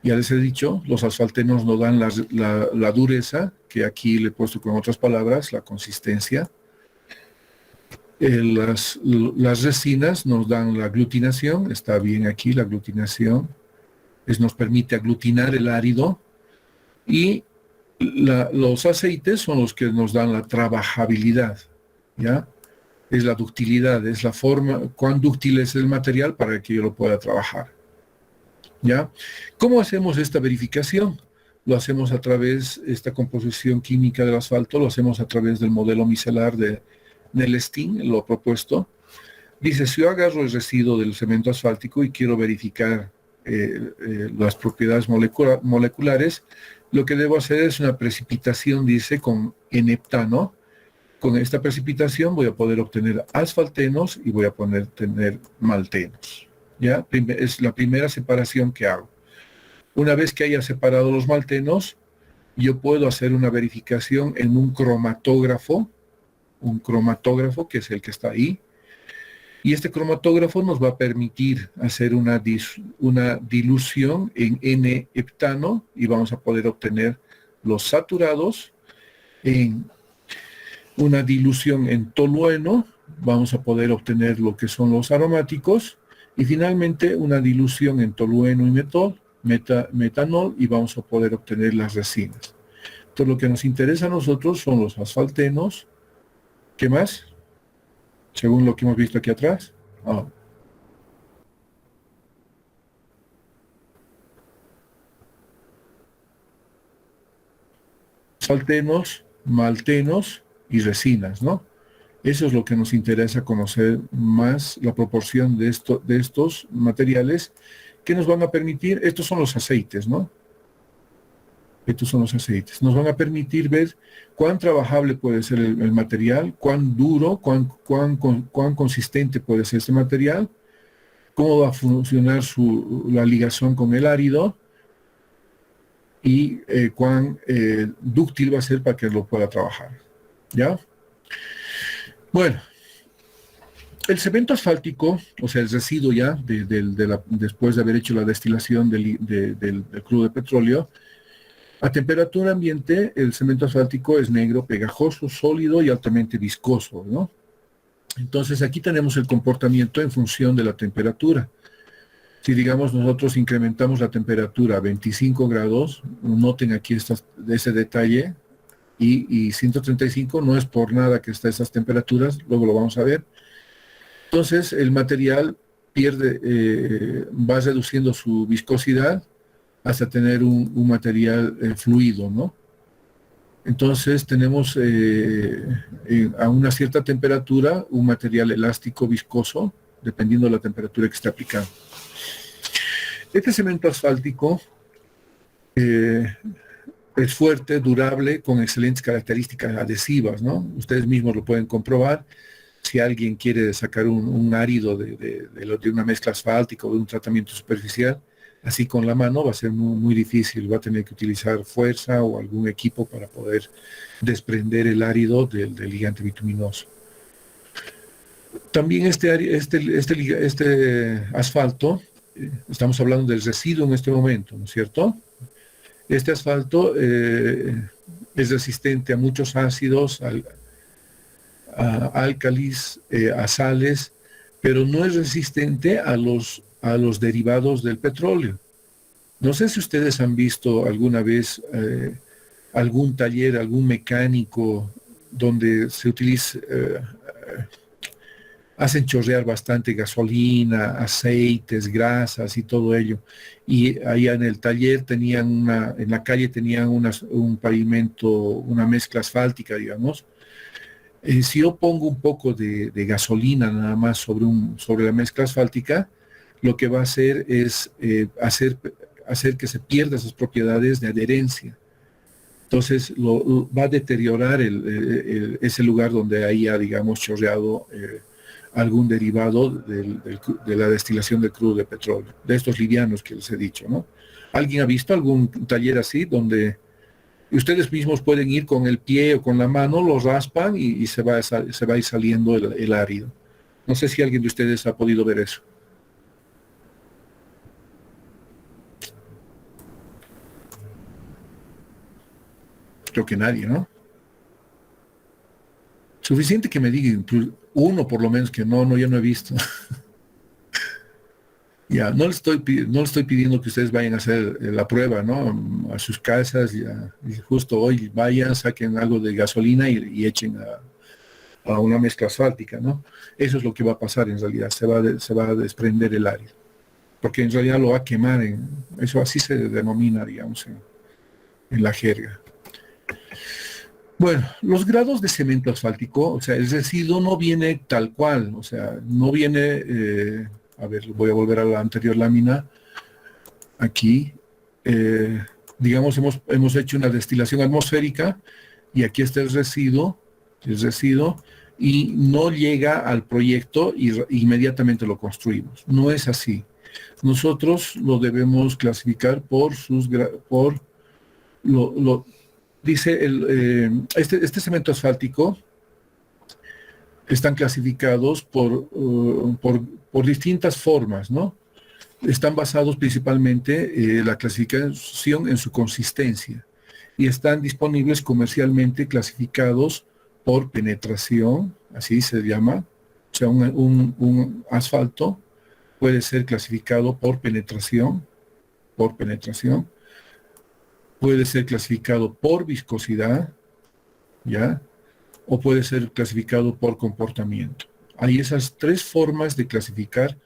Ya les he dicho, los asfaltenos nos dan la dureza, que aquí le he puesto con otras palabras, la consistencia. Las resinas nos dan la aglutinación, está bien aquí la aglutinación, nos permite aglutinar el árido, y los aceites son los que nos dan la trabajabilidad, ¿ya? Es la ductilidad, es la forma, cuán dúctil es el material para que yo lo pueda trabajar, ¿ya? ¿Cómo hacemos esta verificación? Lo hacemos a través, esta composición química del asfalto, lo hacemos a través del modelo micelar de Nellestin, lo propuesto. Dice, si yo agarro el residuo del cemento asfáltico y quiero verificar las propiedades moleculares, lo que debo hacer es una precipitación, dice, con N-heptano. Con esta precipitación voy a poder obtener asfaltenos y voy a poder tener maltenos, ¿ya? Es la primera separación que hago. Una vez que haya separado los maltenos, yo puedo hacer una verificación en un cromatógrafo que es el que está ahí, y este cromatógrafo nos va a permitir hacer una dilución en N-heptano, y vamos a poder obtener los saturados. En una dilución en tolueno vamos a poder obtener lo que son los aromáticos, y finalmente una dilución en tolueno y metanol, y vamos a poder obtener las resinas. Entonces lo que nos interesa a nosotros son los asfaltenos. ¿Qué más? Según lo que hemos visto aquí atrás. Asfaltenos, maltenos y resinas, ¿no? Eso es lo que nos interesa conocer más, la proporción de estos materiales que nos van a permitir, estos son los aceites, ¿no? Estos son los aceites. Nos van a permitir ver cuán trabajable puede ser el material, cuán duro, cuán consistente puede ser este material, cómo va a funcionar la ligación con el árido y cuán dúctil va a ser para que lo pueda trabajar. ¿Ya? Bueno, el cemento asfáltico, o sea, el residuo ya, después de haber hecho la destilación del crudo de petróleo, a temperatura ambiente, el cemento asfáltico es negro, pegajoso, sólido y altamente viscoso, ¿no? Entonces aquí tenemos el comportamiento en función de la temperatura. Si digamos nosotros incrementamos la temperatura a 25 grados, noten aquí ese detalle, y 135 no es por nada que está a esas temperaturas, luego lo vamos a ver. Entonces el material va reduciendo su viscosidad hasta tener un material fluido, ¿no? Entonces tenemos a una cierta temperatura un material elástico viscoso, dependiendo de la temperatura que esté aplicando. Este cemento asfáltico es fuerte, durable, con excelentes características adhesivas, ¿no? Ustedes mismos lo pueden comprobar. Si alguien quiere sacar un árido de una mezcla asfáltica o de un tratamiento superficial, así con la mano va a ser muy difícil, va a tener que utilizar fuerza o algún equipo para poder desprender el árido del ligante bituminoso. También este asfalto, estamos hablando del residuo en este momento, ¿no es cierto? Este asfalto es resistente a muchos ácidos, a álcalis, a sales, pero no es resistente a los derivados del petróleo. No sé si ustedes han visto alguna vez algún taller, algún mecánico donde se utiliza, hacen chorrear bastante gasolina, aceites, grasas y todo ello. Y allá en el taller en la calle tenían un pavimento, una mezcla asfáltica, digamos. Si yo pongo un poco de gasolina nada más sobre la mezcla asfáltica, lo que va a hacer es hacer que se pierda esas propiedades de adherencia. Entonces va a deteriorar ese lugar donde haya, digamos, chorreado algún derivado de la destilación del crudo de petróleo, de estos livianos que les he dicho, ¿no? ¿Alguien ha visto algún taller así donde ustedes mismos pueden ir con el pie o con la mano, lo raspan y se va a ir saliendo el árido? No sé si alguien de ustedes ha podido ver eso. Creo que nadie, ¿no? Suficiente que me digan, uno por lo menos que no, yo no he visto. Ya, no le estoy pidiendo que ustedes vayan a hacer la prueba, ¿no? A sus casas, ya, y justo hoy vayan, saquen algo de gasolina y echen a una mezcla asfáltica, ¿no? Eso es lo que va a pasar en realidad, se va a desprender el árido, porque en realidad lo va a quemar, eso así se denomina, digamos, en la jerga. Bueno, los grados de cemento asfáltico, o sea, el residuo no viene tal cual, o sea, no viene, a ver, voy a volver a la anterior lámina, aquí, digamos, hemos hecho una destilación atmosférica, y aquí está el residuo, y no llega al proyecto y inmediatamente lo construimos. No es así. Nosotros lo debemos clasificar dice este cemento asfáltico están clasificados por distintas formas, ¿no? Están basados principalmente la clasificación en su consistencia y están disponibles comercialmente clasificados por penetración, así se llama. O sea, un asfalto puede ser clasificado por penetración, puede ser clasificado por viscosidad, ¿ya? O puede ser clasificado por comportamiento. Hay esas tres formas de clasificar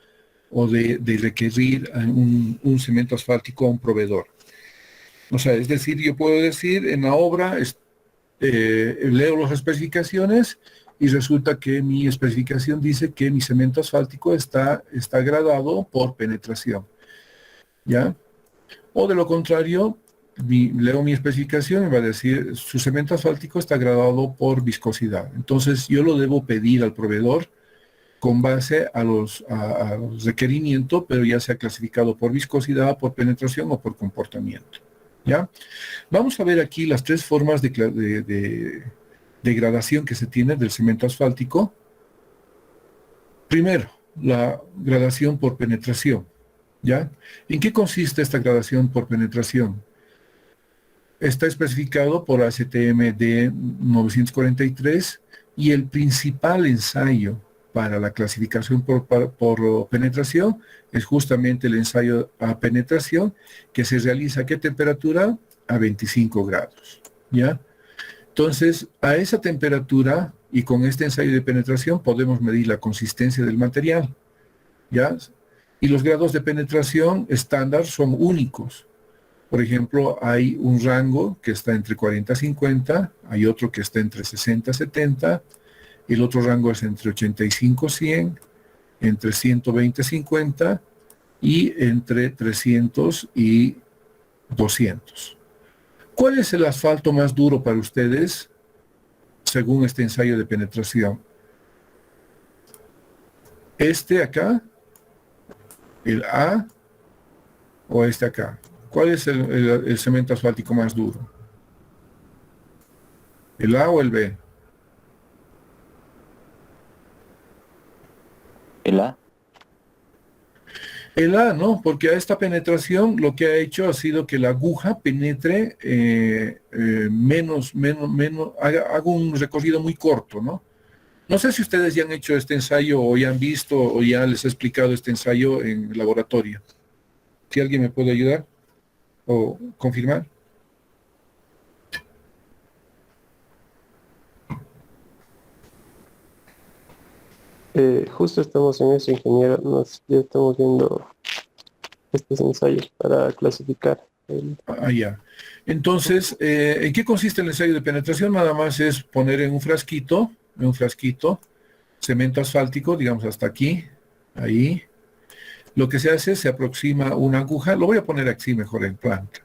o de requerir un cemento asfáltico a un proveedor. O sea, es decir, yo puedo decir, en la obra leo las especificaciones y resulta que mi especificación dice que mi cemento asfáltico está gradado por penetración, ¿ya? O de lo contrario, leo mi especificación y va a decir, su cemento asfáltico está gradado por viscosidad. Entonces, yo lo debo pedir al proveedor con base a los requerimientos, pero ya sea clasificado por viscosidad, por penetración o por comportamiento, ¿ya? Vamos a ver aquí las tres formas de gradación que se tiene del cemento asfáltico. Primero, la gradación por penetración, ¿ya? ¿En qué consiste esta gradación por penetración? Está especificado por ASTM D943 y el principal ensayo para la clasificación por penetración es justamente el ensayo a penetración que se realiza ¿a qué temperatura? A 25 grados, ¿ya? Entonces, a esa temperatura y con este ensayo de penetración podemos medir la consistencia del material, ¿ya? Y los grados de penetración estándar son únicos. Por ejemplo, hay un rango que está entre 40 y 50, hay otro que está entre 60 y 70, el otro rango es entre 85 y 100, entre 120 y 50 y entre 300 y 200. ¿Cuál es el asfalto más duro para ustedes según este ensayo de penetración? ¿Este acá? ¿El A? ¿O este acá? ¿Cuál es el cemento asfáltico más duro? ¿El A o el B? El A. El A, ¿no? Porque a esta penetración lo que ha hecho ha sido que la aguja penetre haga un recorrido muy corto, ¿no? No sé si ustedes ya han hecho este ensayo o ya han visto o ya les he explicado este ensayo en el laboratorio. Si alguien me puede ayudar o confirmar. Justo estamos en eso, ingeniero. Ya estamos viendo estos ensayos para clasificar el... Ya. Entonces, ¿en qué consiste el ensayo de penetración? Nada más es poner en un frasquito, cemento asfáltico, digamos hasta aquí, ahí. Lo que se hace, se aproxima una aguja, lo voy a poner aquí mejor en planta,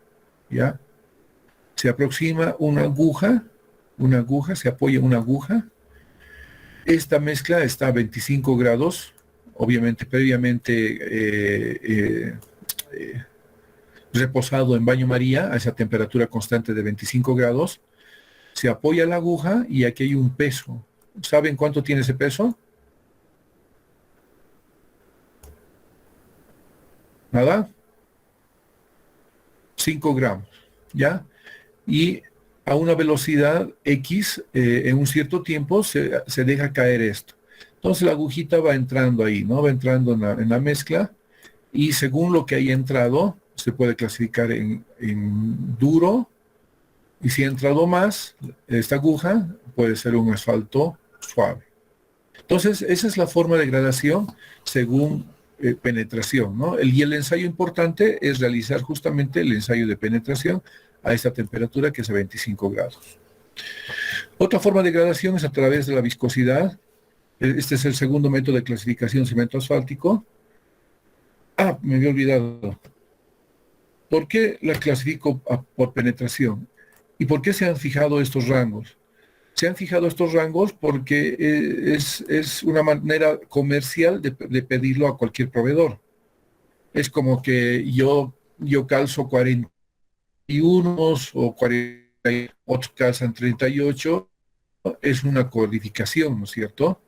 ¿ya? Se aproxima una aguja, se apoya una aguja. Esta mezcla está a 25 grados, obviamente previamente reposado en baño María a esa temperatura constante de 25 grados. Se apoya la aguja y aquí hay un peso. ¿Saben cuánto tiene ese peso? ¿Nada? 5 gramos, ¿ya? Y a una velocidad X, en un cierto tiempo, se deja caer esto. Entonces la agujita va entrando ahí, ¿no? Va entrando en la mezcla y según lo que haya entrado, se puede clasificar en duro, y si ha entrado más, esta aguja puede ser un asfalto suave. Entonces, esa es la forma de gradación según penetración, ¿no? Y el ensayo importante es realizar justamente el ensayo de penetración a esta temperatura que es a 25 grados. Otra forma de gradación es a través de la viscosidad. Este es el segundo método de clasificación de cemento asfáltico. Ah, me había olvidado. ¿Por qué la clasifico por penetración? ¿Y por qué se han fijado estos rangos? Se han fijado estos rangos porque es una manera comercial de pedirlo a cualquier proveedor. Es como que yo calzo 41 o 40, otros calzan 38, es una codificación, ¿no es cierto?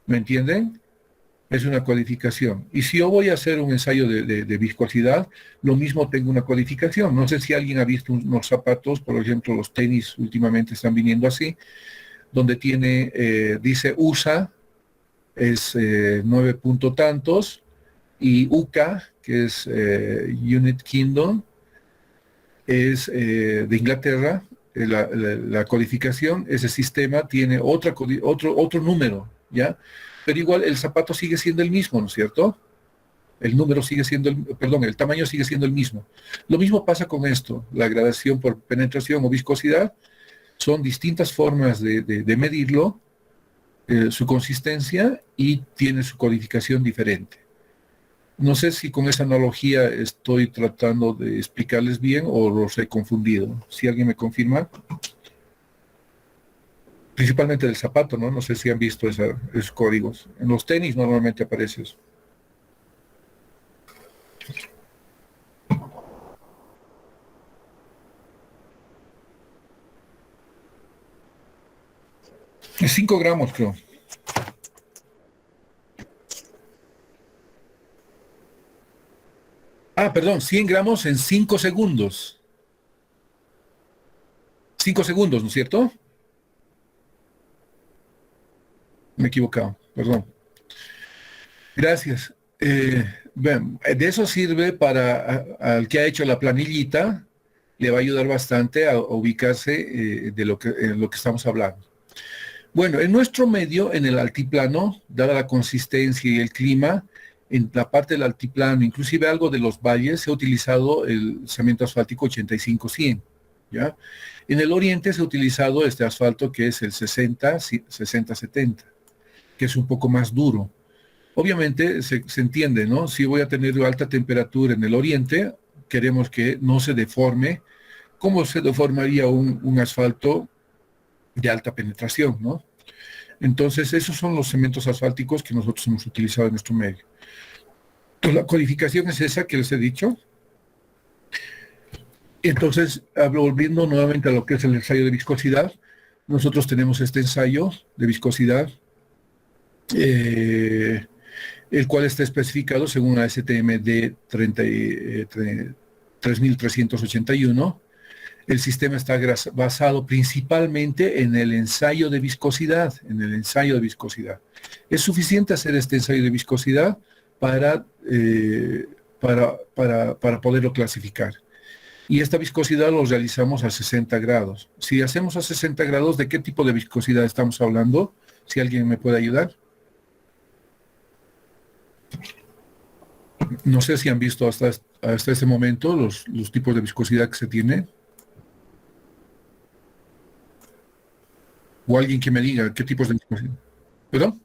¿Me entienden? Es una codificación. Y si yo voy a hacer un ensayo de viscosidad, lo mismo tengo una codificación. No sé si alguien ha visto unos zapatos, por ejemplo, los tenis últimamente están viniendo así, donde dice USA, es 9 punto tantos, y UCA, que es United Kingdom, es de Inglaterra. La codificación, ese sistema tiene otro número, ¿ya? Pero igual el zapato sigue siendo el mismo, ¿no es cierto? El número sigue siendo, el tamaño sigue siendo el mismo. Lo mismo pasa con esto, la gradación por penetración o viscosidad. Son distintas formas de medirlo, su consistencia, y tiene su codificación diferente. No sé si con esa analogía estoy tratando de explicarles bien o los he confundido. Si alguien me confirma. Principalmente del zapato, ¿no? No sé si han visto esos códigos. En los tenis normalmente aparece eso. Es 5 gramos, creo. Ah, perdón, 100 gramos en 5 segundos. 5 segundos, ¿no es cierto? Me he equivocado, perdón. Gracias. Bien, de eso sirve para al que ha hecho la planillita, le va a ayudar bastante a ubicarse de en lo que estamos hablando. Bueno, en nuestro medio, en el altiplano, dada la consistencia y el clima, en la parte del altiplano, inclusive algo de los valles, se ha utilizado el cemento asfáltico 85-100, ¿ya? En el oriente se ha utilizado este asfalto que es el 60-70, que es un poco más duro. Obviamente se entiende, ¿no? Si voy a tener alta temperatura en el oriente, queremos que no se deforme. ¿Cómo se deformaría un asfalto de alta penetración, ¿no? Entonces, esos son los cementos asfálticos que nosotros hemos utilizado en nuestro medio. Entonces, la codificación es esa que les he dicho. Entonces, volviendo nuevamente a lo que es el ensayo de viscosidad, nosotros tenemos este ensayo de viscosidad, el cual está especificado según la STM 3381. El sistema está basado principalmente en el ensayo de viscosidad, Es suficiente hacer este ensayo de viscosidad para poderlo clasificar. Y esta viscosidad lo realizamos a 60 grados. Si hacemos a 60 grados, ¿de qué tipo de viscosidad estamos hablando? Si alguien me puede ayudar. No sé si han visto hasta este momento los tipos de viscosidad que se tiene. O alguien que me diga qué tipos de viscosidad. ¿Perdón?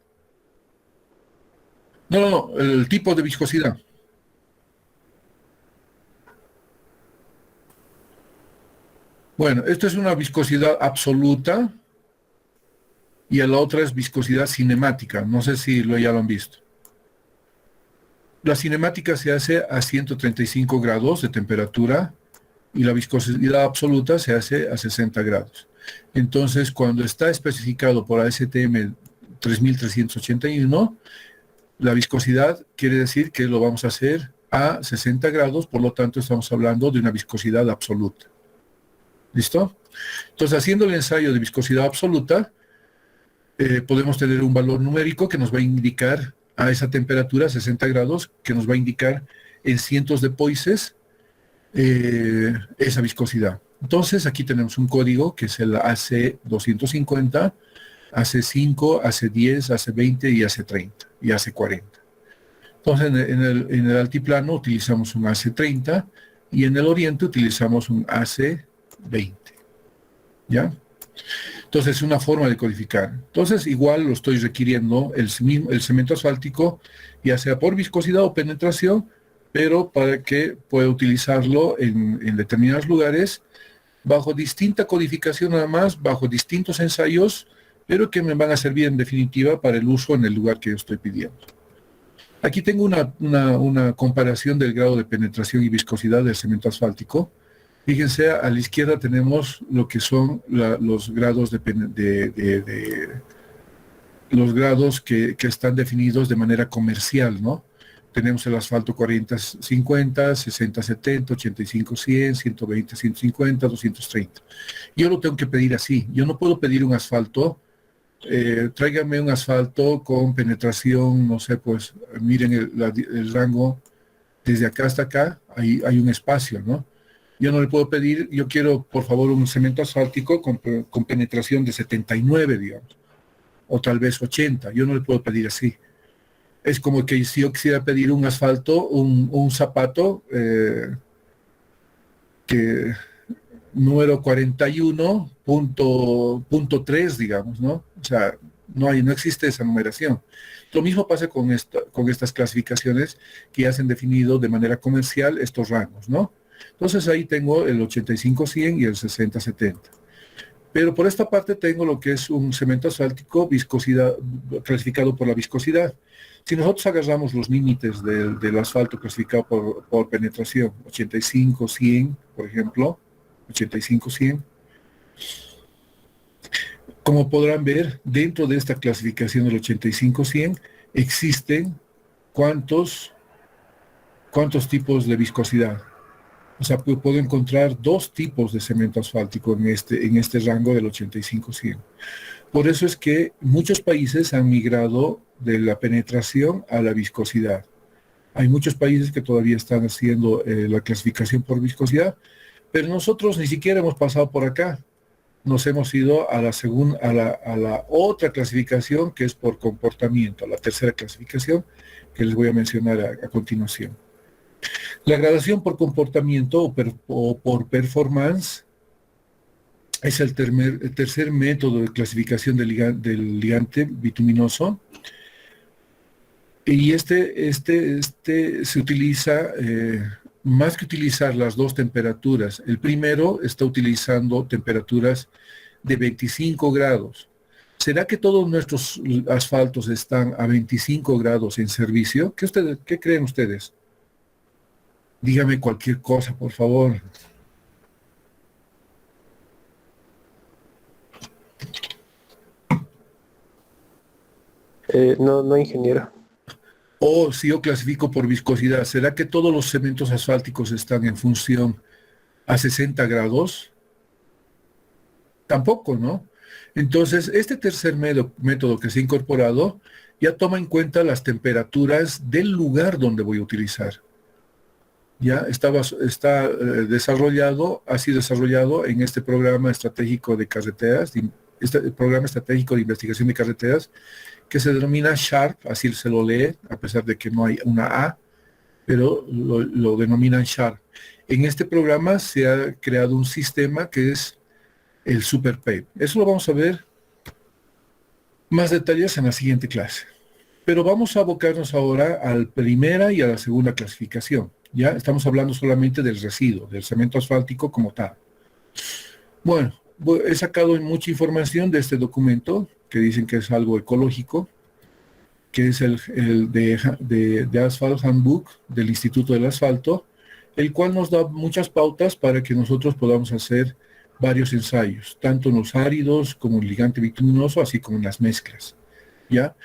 No, el tipo de viscosidad. Bueno, esto es una viscosidad absoluta y la otra es viscosidad cinemática. No sé si ya lo han visto. La cinemática se hace a 135 grados de temperatura y la viscosidad absoluta se hace a 60 grados. Entonces, cuando está especificado por ASTM 3381, la viscosidad quiere decir que lo vamos a hacer a 60 grados, por lo tanto estamos hablando de una viscosidad absoluta. ¿Listo? Entonces, haciendo el ensayo de viscosidad absoluta, podemos tener un valor numérico que nos va a indicar a esa temperatura, 60 grados, que nos va a indicar en cientos de poises esa viscosidad. Entonces, aquí tenemos un código que es el AC250, AC5, AC10, AC20 y AC30 y AC40. Entonces, en el altiplano utilizamos un AC30 y en el oriente utilizamos un AC20. ¿Ya? Entonces, es una forma de codificar. Entonces, igual lo estoy requiriendo el cemento asfáltico, ya sea por viscosidad o penetración, pero para que pueda utilizarlo en determinados lugares, bajo distinta codificación nada más, bajo distintos ensayos, pero que me van a servir en definitiva para el uso en el lugar que yo estoy pidiendo. Aquí tengo una comparación del grado de penetración y viscosidad del cemento asfáltico. Fíjense, a la izquierda tenemos lo que son los grados los grados que están definidos de manera comercial, ¿no? Tenemos el asfalto 40-50, 60-70, 85-100, 120-150, 230. Yo lo tengo que pedir así. Yo no puedo pedir un asfalto, tráigame un asfalto con penetración, no sé, pues miren el rango desde acá hasta acá, hay un espacio, ¿no? Yo no le puedo pedir, yo quiero, por favor, un cemento asfáltico con penetración de 79, digamos, o tal vez 80. Yo no le puedo pedir así. Es como que si yo quisiera pedir un asfalto, un zapato que número 41.3, digamos, ¿no? O sea, no existe esa numeración. Lo mismo pasa con estas clasificaciones que ya se han definido de manera comercial estos rangos, ¿no? Entonces ahí tengo el 85-100 y el 60-70. Pero por esta parte tengo lo que es un cemento asfáltico viscosidad, clasificado por la viscosidad. Si nosotros agarramos los límites del asfalto clasificado por penetración, 85-100, por ejemplo, 85-100, como podrán ver, dentro de esta clasificación del 85-100 existen cuántos tipos de viscosidad. O sea, puedo encontrar dos tipos de cemento asfáltico en este rango del 85-100. Por eso es que muchos países han migrado de la penetración a la viscosidad. Hay muchos países que todavía están haciendo la clasificación por viscosidad, pero nosotros ni siquiera hemos pasado por acá. Nos hemos ido a la otra clasificación, que es por comportamiento, la tercera clasificación que les voy a mencionar a continuación. La gradación por comportamiento o por performance es el tercer método de clasificación del ligante bituminoso. Y este se utiliza, más que utilizar las dos temperaturas, el primero está utilizando temperaturas de 25 grados. ¿Será que todos nuestros asfaltos están a 25 grados en servicio? ¿Qué creen ustedes? Dígame cualquier cosa, por favor. No, ingeniero. O si yo clasifico por viscosidad, ¿será que todos los cementos asfálticos están en función a 60 grados? Tampoco, ¿no? Entonces, este tercer método que se ha incorporado ya toma en cuenta las temperaturas del lugar donde voy a utilizar. Ya ha sido desarrollado en este programa estratégico de carreteras, este programa estratégico de investigación de carreteras, que se denomina SHARP, así se lo lee, a pesar de que no hay una A, pero lo denominan SHARP. En este programa se ha creado un sistema que es el SuperPave. Eso lo vamos a ver más detalles en la siguiente clase. Pero vamos a abocarnos ahora a la primera y a la segunda clasificación. Ya estamos hablando solamente del residuo, del cemento asfáltico como tal. Bueno, he sacado mucha información de este documento, que dicen que es algo ecológico, que es el de Asphalt Handbook del Instituto del Asfalto, el cual nos da muchas pautas para que nosotros podamos hacer varios ensayos, tanto en los áridos como en el ligante bituminoso, así como en las mezclas. ¿Ya?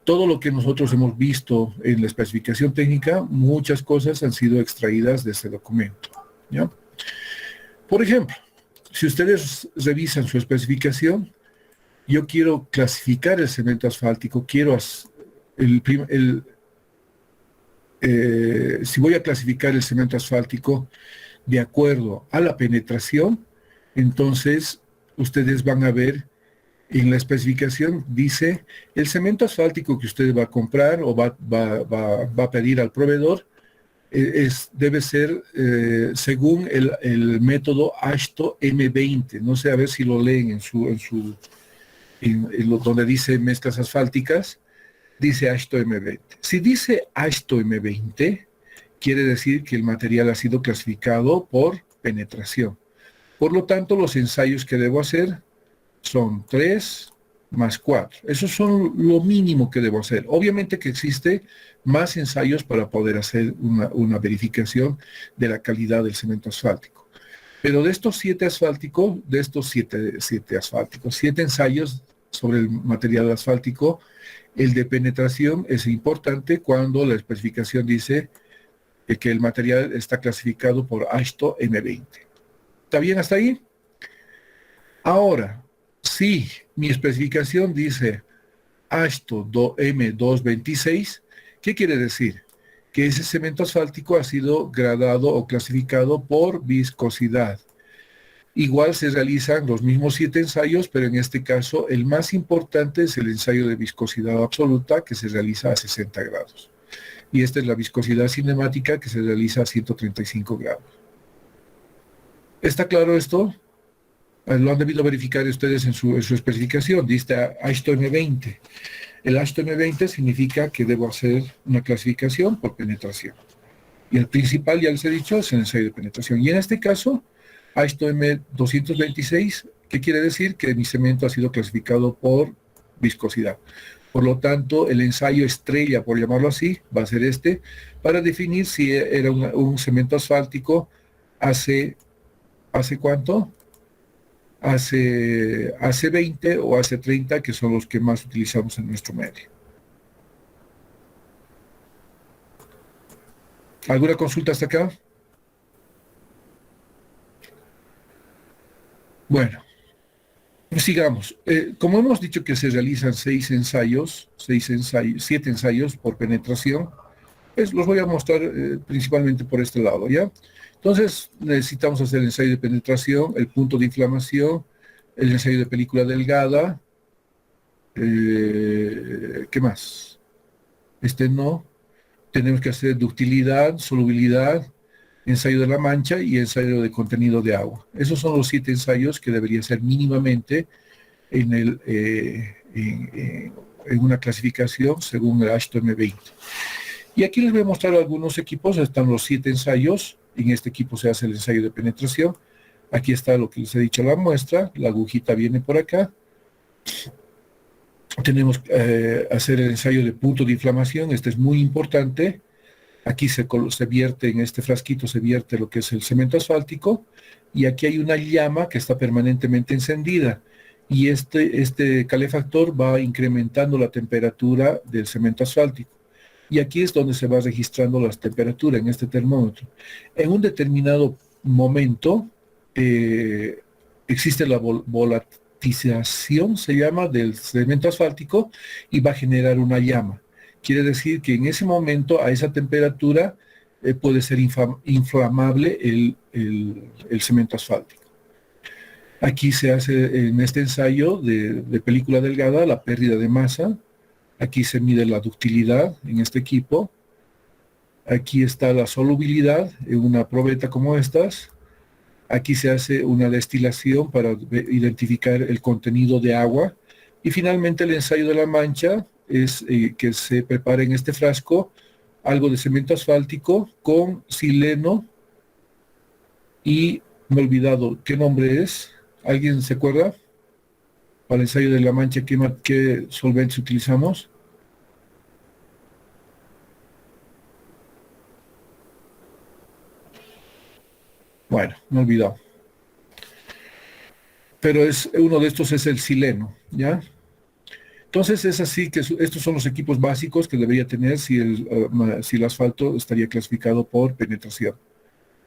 Todo lo que nosotros hemos visto en la especificación técnica, muchas cosas han sido extraídas de este documento. ¿Ya? Por ejemplo, si ustedes revisan su especificación, yo quiero clasificar el cemento asfáltico, si voy a clasificar el cemento asfáltico de acuerdo a la penetración, entonces ustedes van a ver en la especificación, dice, el cemento asfáltico que usted va a comprar o va a pedir al proveedor, debe ser según el método AASHTO M20. No sé, a ver si lo leen donde dice mezclas asfálticas, dice AASHTO M20. Si dice AASHTO M20, quiere decir que el material ha sido clasificado por penetración. Por lo tanto, los ensayos que debo hacer son 3 más 4. Esos son lo mínimo que debo hacer. Obviamente que existe más ensayos para poder hacer una verificación de la calidad del cemento asfáltico. Pero de estos 7 ensayos sobre el material asfáltico, el de penetración es importante cuando la especificación dice que el material está clasificado por AASHTO M20. ¿Está bien hasta ahí? Ahora, si mi especificación dice AASHTO M226, ¿qué quiere decir? Que ese cemento asfáltico ha sido gradado o clasificado por viscosidad. Igual se realizan los mismos 7 ensayos, pero en este caso el más importante es el ensayo de viscosidad absoluta, que se realiza a 60 grados. Y esta es la viscosidad cinemática, que se realiza a 135 grados. ¿Está claro esto? Lo han debido verificar ustedes en su especificación, dice AASHTO M20. El AASHTO M20 significa que debo hacer una clasificación por penetración. Y el principal, ya les he dicho, es el ensayo de penetración. Y en este caso, AASHTO M226, ¿qué quiere decir? Que mi cemento ha sido clasificado por viscosidad. Por lo tanto, el ensayo estrella, por llamarlo así, va a ser este, para definir si era un cemento asfáltico ¿hace cuánto? Hace 20 o hace 30, que son los que más utilizamos en nuestro medio. ¿Alguna consulta hasta acá? Bueno, sigamos. Como hemos dicho que se realizan 7 ensayos por penetración, pues los voy a mostrar principalmente por este lado, ¿ya? Entonces, necesitamos hacer el ensayo de penetración, el punto de inflamación, el ensayo de película delgada, ¿qué más? No. Tenemos que hacer ductilidad, solubilidad, ensayo de la mancha y ensayo de contenido de agua. Esos son los 7 ensayos que deberían ser mínimamente en una clasificación según el AASHTO M20. Y aquí les voy a mostrar algunos equipos. Están los 7 ensayos. En este equipo se hace el ensayo de penetración. Aquí está lo que les he dicho, la muestra. La agujita viene por acá. Tenemos que hacer el ensayo de punto de inflamación. Este es muy importante. Aquí se vierte, en este frasquito se vierte lo que es el cemento asfáltico. Y aquí hay una llama que está permanentemente encendida. Y este calefactor va incrementando la temperatura del cemento asfáltico. Y aquí es donde se va registrando la temperatura en este termómetro. En un determinado momento existe la volatización, se llama, del cemento asfáltico y va a generar una llama. Quiere decir que en ese momento, a esa temperatura, puede ser inflamable el cemento asfáltico. Aquí se hace en este ensayo de película delgada la pérdida de masa. Aquí se mide la ductilidad en este equipo. Aquí está la solubilidad en una probeta como estas. Aquí se hace una destilación para identificar el contenido de agua. Y finalmente el ensayo de la mancha es que se prepara en este frasco algo de cemento asfáltico con sileno y me he olvidado qué nombre es. ¿Alguien se acuerda? Para el ensayo de la mancha, ¿qué solventes utilizamos? Bueno, me he olvidado. Pero uno de estos es el sileno, ¿ya? Entonces es así que estos son los equipos básicos que debería tener si el asfalto estaría clasificado por penetración.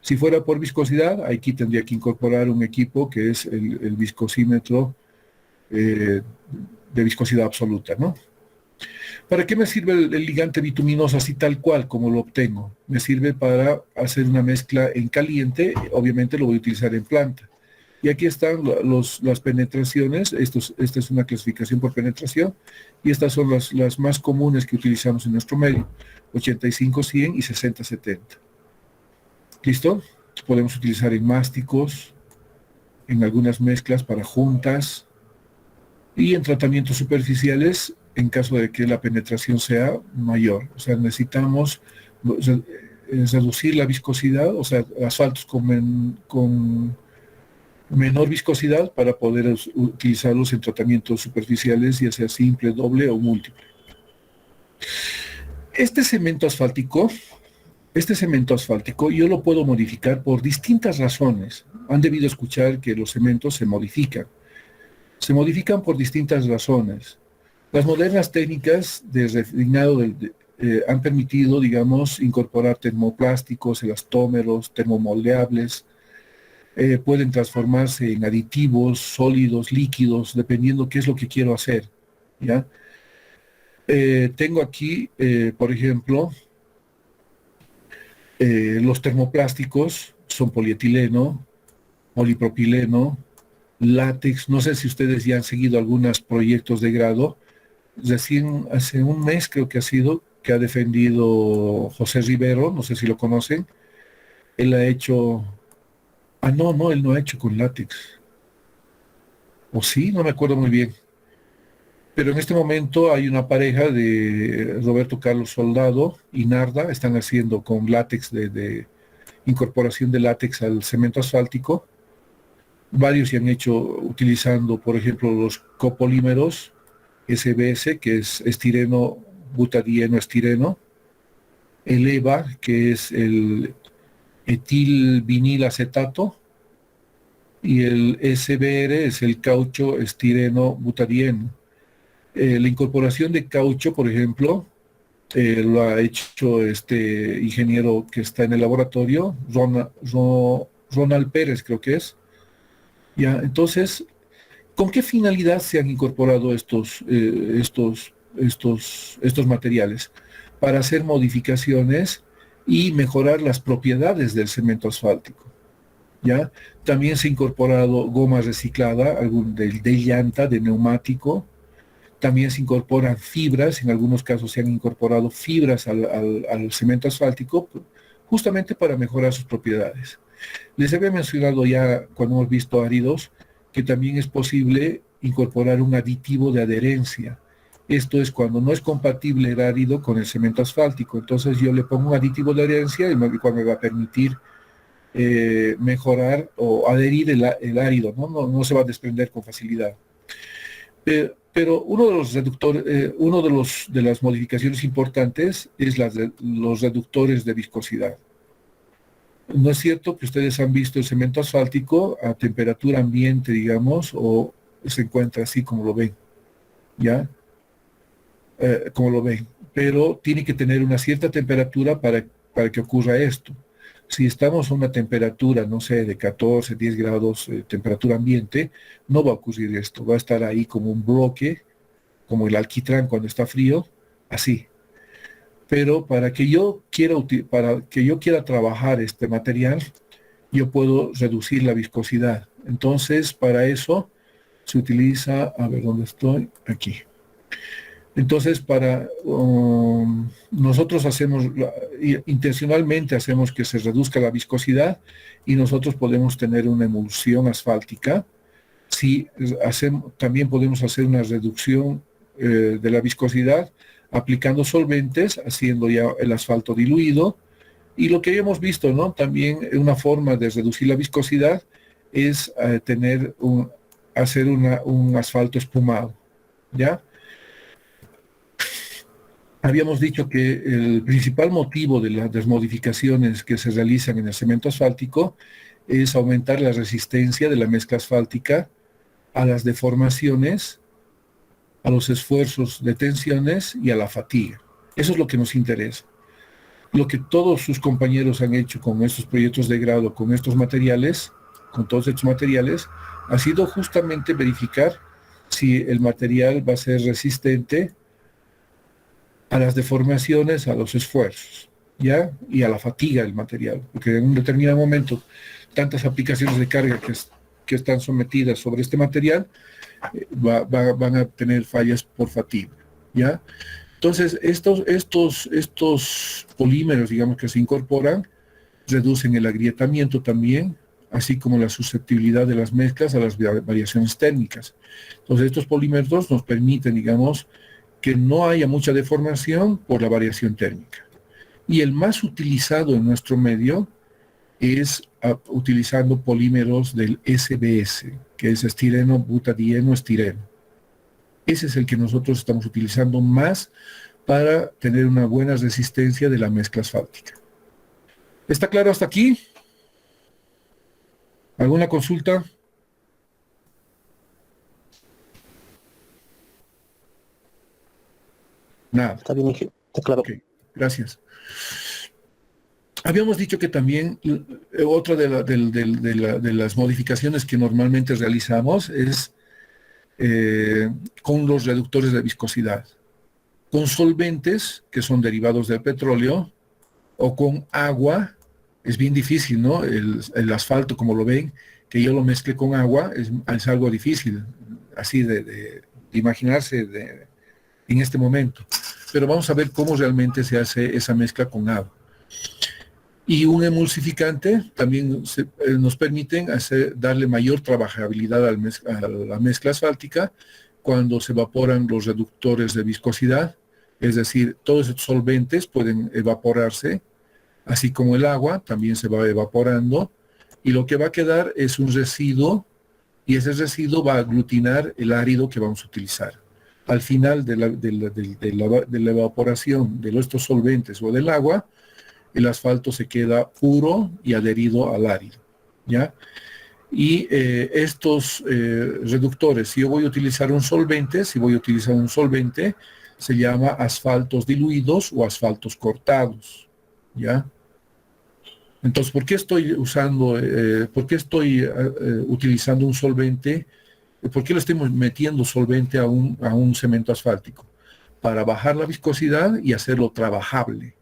Si fuera por viscosidad, aquí tendría que incorporar un equipo que es el viscosímetro de viscosidad absoluta, ¿no? ¿Para qué me sirve el ligante bituminoso así tal cual como lo obtengo? Me sirve para hacer una mezcla en caliente, obviamente lo voy a utilizar en planta. Y aquí están las penetraciones, esta es una clasificación por penetración, y estas son las más comunes que utilizamos en nuestro medio, 85, 100 y 60, 70. ¿Listo? Podemos utilizar en másticos, en algunas mezclas para juntas, y en tratamientos superficiales en caso de que la penetración sea mayor. O sea, necesitamos reducir la viscosidad, o sea, asfaltos con menor viscosidad para poder utilizarlos en tratamientos superficiales, ya sea simple, doble o múltiple. Este cemento asfáltico yo lo puedo modificar por distintas razones. Han debido escuchar que los cementos se modifican. Se modifican por distintas razones. Las modernas técnicas de refinado han permitido, digamos, incorporar termoplásticos, elastómeros, termomoldeables, pueden transformarse en aditivos, sólidos, líquidos, dependiendo qué es lo que quiero hacer, ¿ya? Tengo aquí, por ejemplo, los termoplásticos son polietileno, polipropileno, látex. No sé si ustedes ya han seguido algunos proyectos de grado. Recién hace un mes creo que ha sido, que ha defendido José Rivero, no sé si lo conocen. Él ha hecho No, no, él no ha hecho con látex. ¿O sí? No me acuerdo muy bien. Pero en este momento hay una pareja de Roberto Carlos Soldado y Narda, están haciendo con látex de incorporación de látex al cemento asfáltico. Varios se han hecho utilizando, por ejemplo, los copolímeros SBS, que es estireno, butadieno, estireno, el EVA, que es el etilvinilacetato, y el SBR es el caucho estireno butadieno. La incorporación de caucho, por ejemplo, lo ha hecho este ingeniero que está en el laboratorio, Ronald Pérez, creo que es. Ya, entonces, ¿con qué finalidad se han incorporado estos materiales? Para hacer modificaciones y mejorar las propiedades del cemento asfáltico. ¿Ya? También se ha incorporado goma reciclada, de llanta, de neumático. También se incorporan fibras, en algunos casos se han incorporado fibras al cemento asfáltico, justamente para mejorar sus propiedades. Les había mencionado ya cuando hemos visto áridos que también es posible incorporar un aditivo de adherencia. Esto es cuando no es compatible el árido con el cemento asfáltico. Entonces yo le pongo un aditivo de adherencia y me va a permitir mejorar o adherir el árido, ¿no? No se va a desprender con facilidad. Pero uno de los reductores, de las modificaciones importantes es los reductores de viscosidad. No es cierto que ustedes han visto el cemento asfáltico a temperatura ambiente, digamos, o se encuentra así como lo ven, ¿ya? Como lo ven. Pero tiene que tener una cierta temperatura para que ocurra esto. Si estamos a una temperatura, no sé, de 14, 10 grados, temperatura ambiente, no va a ocurrir esto. Va a estar ahí como un bloque, como el alquitrán cuando está frío, así. Pero para que yo quiera trabajar este material, yo puedo reducir la viscosidad. Entonces, para eso se utiliza, a ver dónde estoy, aquí. Entonces, nosotros intencionalmente hacemos que se reduzca la viscosidad y nosotros podemos tener una emulsión asfáltica. También podemos hacer una reducción de la viscosidad aplicando solventes, haciendo ya el asfalto diluido. Y lo que hemos visto, ¿no? También una forma de reducir la viscosidad es hacer un asfalto espumado, ¿ya? Habíamos dicho que el principal motivo de las modificaciones que se realizan en el cemento asfáltico es aumentar la resistencia de la mezcla asfáltica a las deformaciones, a los esfuerzos de tensiones y a la fatiga. Eso es lo que nos interesa. Lo que todos sus compañeros han hecho con estos proyectos de grado, con estos materiales, con todos estos materiales, ha sido justamente verificar si el material va a ser resistente a las deformaciones, a los esfuerzos, ¿ya? Y a la fatiga del material, porque en un determinado momento tantas aplicaciones de carga que están sometidas sobre este material van a tener fallas por fatiga, ¿ya? Entonces, estos polímeros, digamos, que se incorporan, reducen el agrietamiento también, así como la susceptibilidad de las mezclas a las variaciones térmicas. Entonces, estos polímeros nos permiten, digamos, que no haya mucha deformación por la variación térmica. Y el más utilizado en nuestro medio es utilizando polímeros del SBS, que es estireno, butadieno, estireno. Ese es el que nosotros estamos utilizando más para tener una buena resistencia de la mezcla asfáltica. ¿Está claro hasta aquí? ¿Alguna consulta? Nada. Está bien, Inge, está claro. Ok, gracias. Habíamos dicho que también otra de las modificaciones que normalmente realizamos es con los reductores de viscosidad, con solventes que son derivados del petróleo o con agua. Es bien difícil, ¿no? El asfalto, como lo ven, que yo lo mezcle con agua, es algo difícil, así de imaginarse en este momento. Pero vamos a ver cómo realmente se hace esa mezcla con agua. Y un emulsificante también nos permiten darle mayor trabajabilidad a la mezcla asfáltica cuando se evaporan los reductores de viscosidad, es decir, todos estos solventes pueden evaporarse, así como el agua también se va evaporando, y lo que va a quedar es un residuo, y ese residuo va a aglutinar el árido que vamos a utilizar. Al final de la evaporación de estos solventes o del agua, el asfalto se queda puro y adherido al árido, ¿ya? Y estos reductores, si yo voy a utilizar un solvente, se llama asfaltos diluidos o asfaltos cortados, ¿ya? Entonces, ¿por qué estoy utilizando un solvente? ¿Por qué le estoy metiendo solvente a un cemento asfáltico? Para bajar la viscosidad y hacerlo trabajable,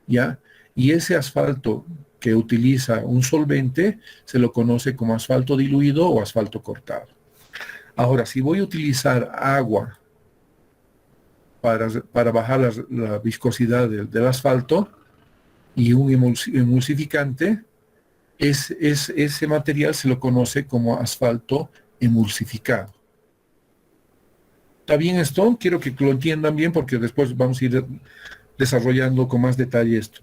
¿ya? Y ese asfalto que utiliza un solvente se lo conoce como asfalto diluido o asfalto cortado. Ahora, si voy a utilizar agua para bajar la viscosidad del asfalto y un emulsificante, ese material se lo conoce como asfalto emulsificado. ¿Está bien esto? Quiero que lo entiendan bien porque después vamos a ir desarrollando con más detalle esto.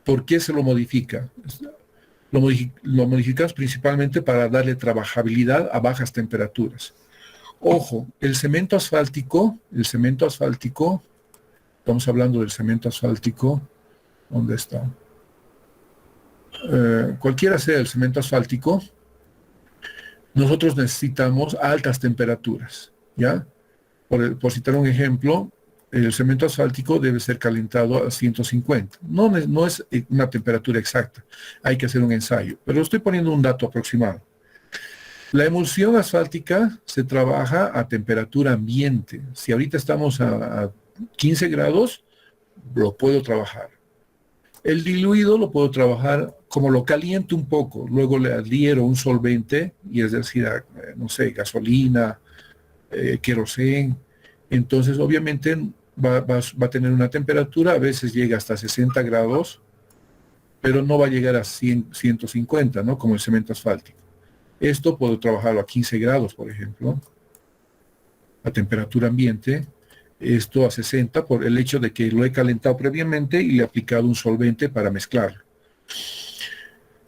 ¿Por qué se lo modifica? Lo modificamos principalmente para darle trabajabilidad a bajas temperaturas. Ojo, el cemento asfáltico, estamos hablando del cemento asfáltico, ¿dónde está? Cualquiera sea el cemento asfáltico, nosotros necesitamos altas temperaturas, ¿ya? Por citar un ejemplo, el cemento asfáltico debe ser calentado a 150. No es una temperatura exacta, hay que hacer un ensayo, pero estoy poniendo un dato aproximado. La emulsión asfáltica se trabaja a temperatura ambiente. Si ahorita estamos a 15 grados, lo puedo trabajar. El diluido lo puedo trabajar como lo caliento un poco, luego le adhiero un solvente, y es decir, no sé, gasolina, querosén. Entonces, obviamente, va a tener una temperatura, a veces llega hasta 60 grados, pero no va a llegar a 150, ¿no? Como el cemento asfáltico. Esto puedo trabajarlo a 15 grados, por ejemplo, a temperatura ambiente. Esto a 60 por el hecho de que lo he calentado previamente y le he aplicado un solvente para mezclarlo.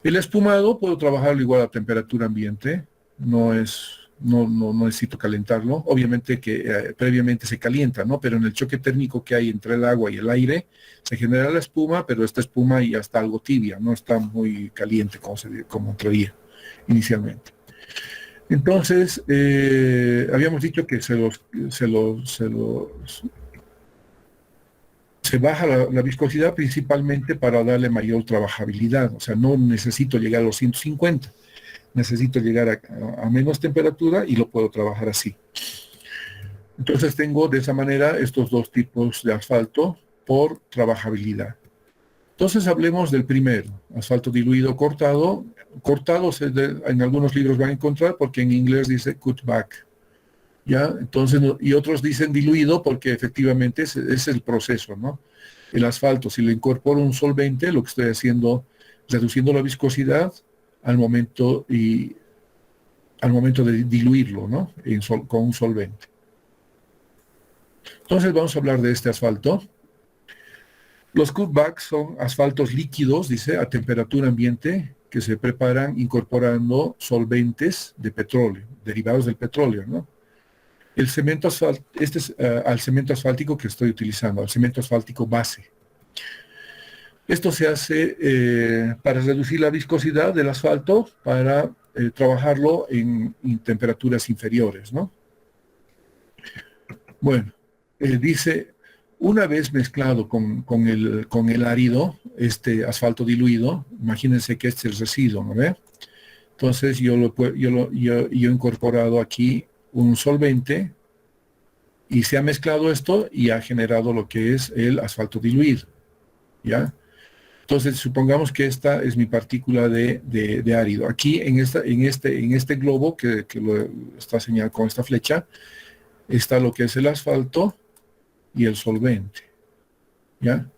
El espumado puedo trabajarlo igual a temperatura ambiente, no necesito calentarlo. Obviamente que previamente se calienta, ¿no? Pero en el choque térmico que hay entre el agua y el aire, se genera la espuma, pero esta espuma ya está algo tibia, no está muy caliente como traía inicialmente. Entonces, habíamos dicho que se baja la viscosidad principalmente para darle mayor trabajabilidad. O sea, no necesito llegar a los 150, necesito llegar a menos temperatura y lo puedo trabajar así. Entonces tengo de esa manera estos dos tipos de asfalto por trabajabilidad. Entonces hablemos del primero, asfalto diluido cortado. Cortado en algunos libros van a encontrar porque en inglés dice cut back. ¿Ya? Entonces, y otros dicen diluido porque efectivamente es el proceso, ¿no? El asfalto, si le incorporo un solvente, lo que estoy haciendo, reduciendo la viscosidad al momento de diluirlo, ¿no? Con un solvente. Entonces vamos a hablar de este asfalto. Los cutbacks son asfaltos líquidos, dice, a temperatura ambiente, que se preparan incorporando solventes de petróleo, derivados del petróleo, ¿no? El cemento asfáltico, este es al cemento asfáltico que estoy utilizando, al cemento asfáltico base. Esto se hace para reducir la viscosidad del asfalto, para trabajarlo en temperaturas inferiores, ¿no? Bueno, dice, una vez mezclado con el árido, este asfalto diluido, imagínense que este es el residuo, ¿no ve? Entonces yo he incorporado aquí un solvente y se ha mezclado esto y ha generado lo que es el asfalto diluido, ¿ya? Entonces supongamos que esta es mi partícula de árido. Aquí en este globo que lo está señalado con esta flecha, está lo que es el asfalto y el solvente, ¿ya?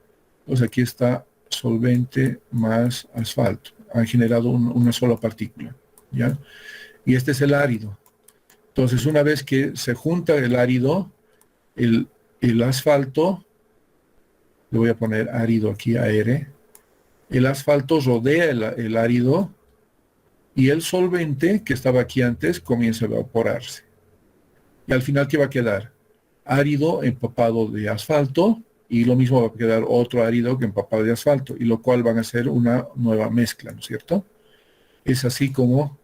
Pues aquí está solvente más asfalto. Han generado una sola partícula, ¿ya? Y este es el árido. Entonces, una vez que se junta el árido, el asfalto, le voy a poner árido aquí, AR, el asfalto rodea el árido y el solvente que estaba aquí antes comienza a evaporarse. Y al final, ¿qué va a quedar? Árido empapado de asfalto, y lo mismo va a quedar otro árido que empapado de asfalto, y lo cual van a ser una nueva mezcla, ¿no es cierto? Es así como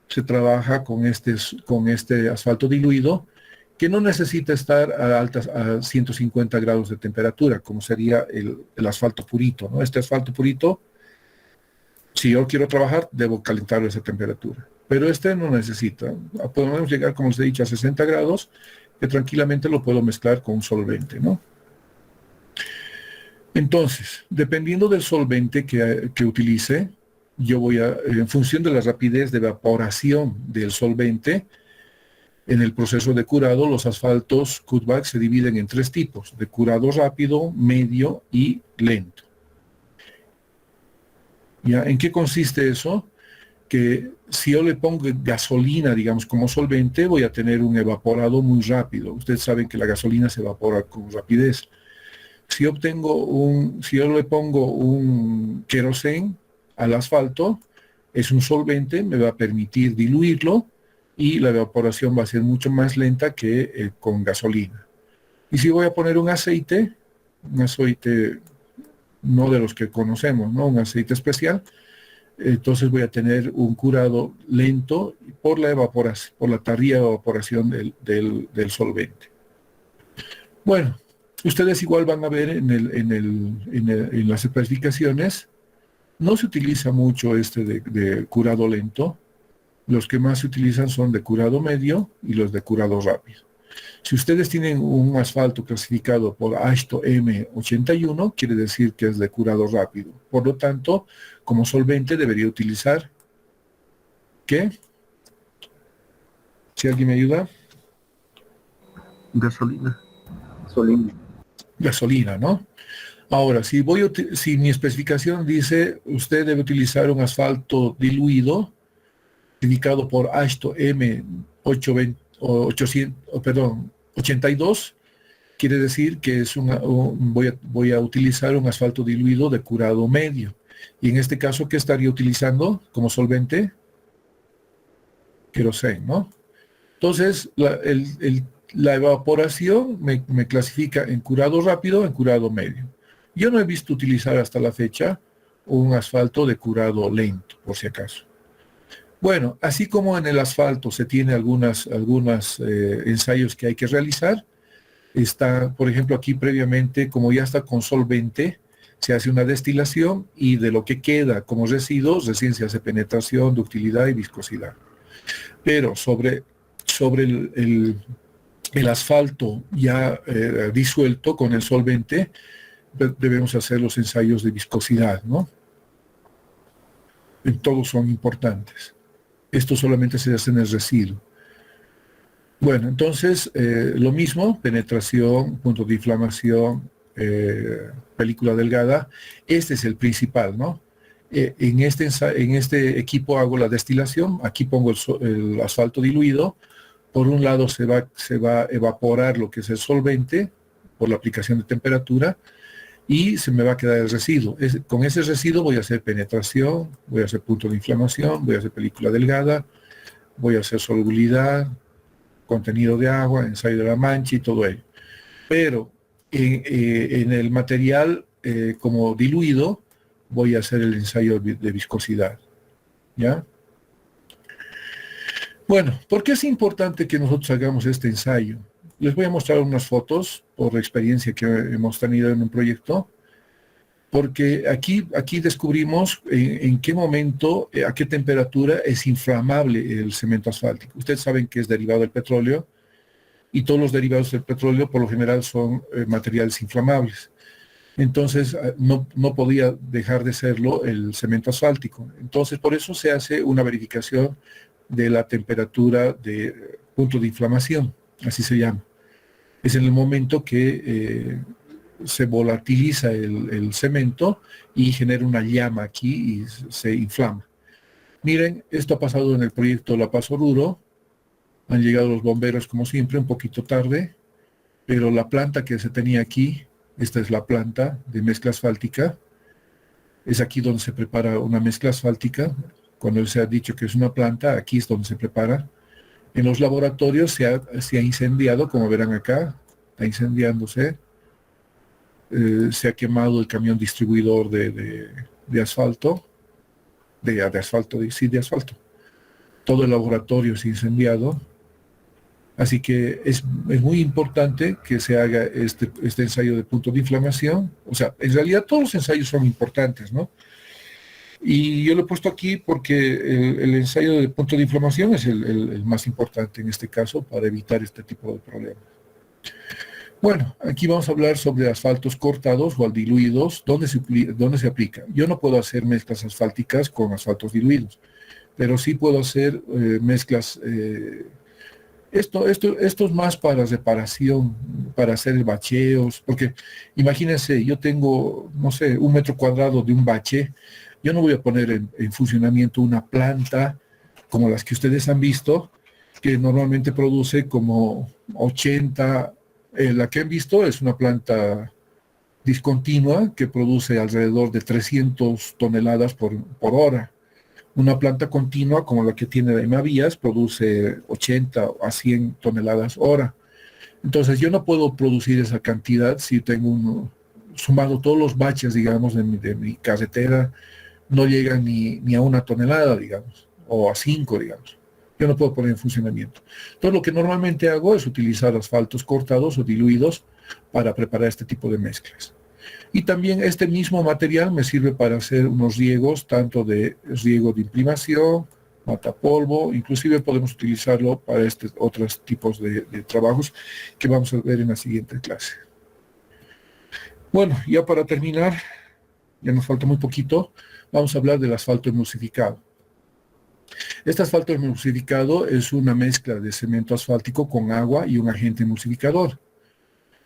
se trabaja con este asfalto diluido, que no necesita estar a 150 grados de temperatura, como sería el asfalto purito, ¿no? Este asfalto purito, si yo quiero trabajar, debo calentarlo a esa temperatura. Pero este no necesita. Podemos llegar, como les he dicho, a 60 grados, que tranquilamente lo puedo mezclar con un solvente, ¿no? Entonces, dependiendo del solvente que utilice, yo voy a, en función de la rapidez de evaporación del solvente, en el proceso de curado, los asfaltos cutback se dividen en 3 tipos: de curado rápido, medio y lento. ¿Ya? ¿En qué consiste eso? Que si yo le pongo gasolina, digamos, como solvente, voy a tener un evaporado muy rápido. Ustedes saben que la gasolina se evapora con rapidez. Si yo le pongo un queroseno al asfalto, es un solvente, me va a permitir diluirlo y la evaporación va a ser mucho más lenta que con gasolina. Y si voy a poner un aceite no de los que conocemos, ¿no? Un aceite especial, entonces voy a tener un curado lento por la evaporación, por la tardía evaporación del solvente. Bueno, ustedes igual van a ver en las especificaciones, no se utiliza mucho de curado lento. Los que más se utilizan son de curado medio y los de curado rápido. Si ustedes tienen un asfalto clasificado por AASHTO M81, quiere decir que es de curado rápido. Por lo tanto, como solvente debería utilizar, ¿qué? Si alguien me ayuda. Gasolina. Gasolina, ¿no? Ahora, si mi especificación dice usted debe utilizar un asfalto diluido, indicado por AASHTO M82, quiere decir que voy a utilizar un asfalto diluido de curado medio. Y en este caso, ¿qué estaría utilizando como solvente? Queroseno, ¿no? Entonces, la evaporación me clasifica en curado rápido, en curado medio. Yo no he visto utilizar hasta la fecha un asfalto de curado lento, por si acaso. Bueno, así como en el asfalto se tiene algunos ensayos que hay que realizar, está, por ejemplo, aquí previamente, como ya está con solvente, se hace una destilación y de lo que queda como residuos, recién se hace penetración, ductilidad y viscosidad. Pero sobre el asfalto ya disuelto con el solvente, debemos hacer los ensayos de viscosidad, ¿no? Todos son importantes. Esto solamente se hace en el residuo. Bueno, entonces, lo mismo, penetración, punto de inflamación, película delgada. Este es el principal, ¿no? En este equipo hago la destilación, aquí pongo el asfalto diluido. Por un lado se va a evaporar lo que es el solvente por la aplicación de temperatura y se me va a quedar el residuo. Con ese residuo voy a hacer penetración, voy a hacer punto de inflamación, voy a hacer película delgada, voy a hacer solubilidad, contenido de agua, ensayo de la mancha y todo ello. Pero en el material como diluido voy a hacer el ensayo de viscosidad. ¿Ya? Bueno, ¿por qué es importante que nosotros hagamos este ensayo? Les voy a mostrar unas fotos por la experiencia que hemos tenido en un proyecto, porque aquí descubrimos en qué momento, a qué temperatura es inflamable el cemento asfáltico. Ustedes saben que es derivado del petróleo y todos los derivados del petróleo por lo general son materiales inflamables. Entonces no podía dejar de serlo el cemento asfáltico. Entonces por eso se hace una verificación de la temperatura de punto de inflamación, así se llama. Es en el momento que se volatiliza el cemento y genera una llama aquí y se inflama. Miren, esto ha pasado en el proyecto La Paz Oruro. Han llegado los bomberos como siempre, un poquito tarde, pero la planta que se tenía aquí, esta es la planta de mezcla asfáltica, es aquí donde se prepara una mezcla asfáltica. Cuando se ha dicho que es una planta, aquí es donde se prepara. En los laboratorios se ha incendiado, como verán acá, está incendiándose. Se ha quemado el camión distribuidor de asfalto, de asfalto. Todo el laboratorio se ha incendiado. Así que es muy importante que se haga este ensayo de punto de inflamación. O sea, en realidad todos los ensayos son importantes, ¿no? Y yo lo he puesto aquí porque el ensayo de punto de inflamación es el más importante en este caso para evitar este tipo de problemas. Bueno, aquí vamos a hablar sobre asfaltos cortados o diluidos, ¿dónde se aplica? Yo no puedo hacer mezclas asfálticas con asfaltos diluidos, pero sí puedo hacer mezclas. Esto es más para reparación, para hacer bacheos, porque imagínense, yo tengo, no sé, 1 metro cuadrado de un bache. Yo no voy a poner en funcionamiento una planta como las que ustedes han visto, que normalmente produce como 80. La que han visto es una planta discontinua que produce alrededor de 300 toneladas por hora. Una planta continua como la que tiene la Emavías produce 80 a 100 toneladas hora. Entonces yo no puedo producir esa cantidad si tengo sumado todos los baches, digamos, de mi carretera, no llegan ni a 1 tonelada, digamos, o a 5, digamos. Yo no puedo poner en funcionamiento. Entonces lo que normalmente hago es utilizar asfaltos cortados o diluidos para preparar este tipo de mezclas. Y también este mismo material me sirve para hacer unos riegos, tanto de riego de imprimación, matapolvo, inclusive podemos utilizarlo para otros tipos de trabajos que vamos a ver en la siguiente clase. Bueno, ya para terminar, ya nos falta muy poquito, vamos a hablar del asfalto emulsificado. Este asfalto emulsificado es una mezcla de cemento asfáltico con agua y un agente emulsificador.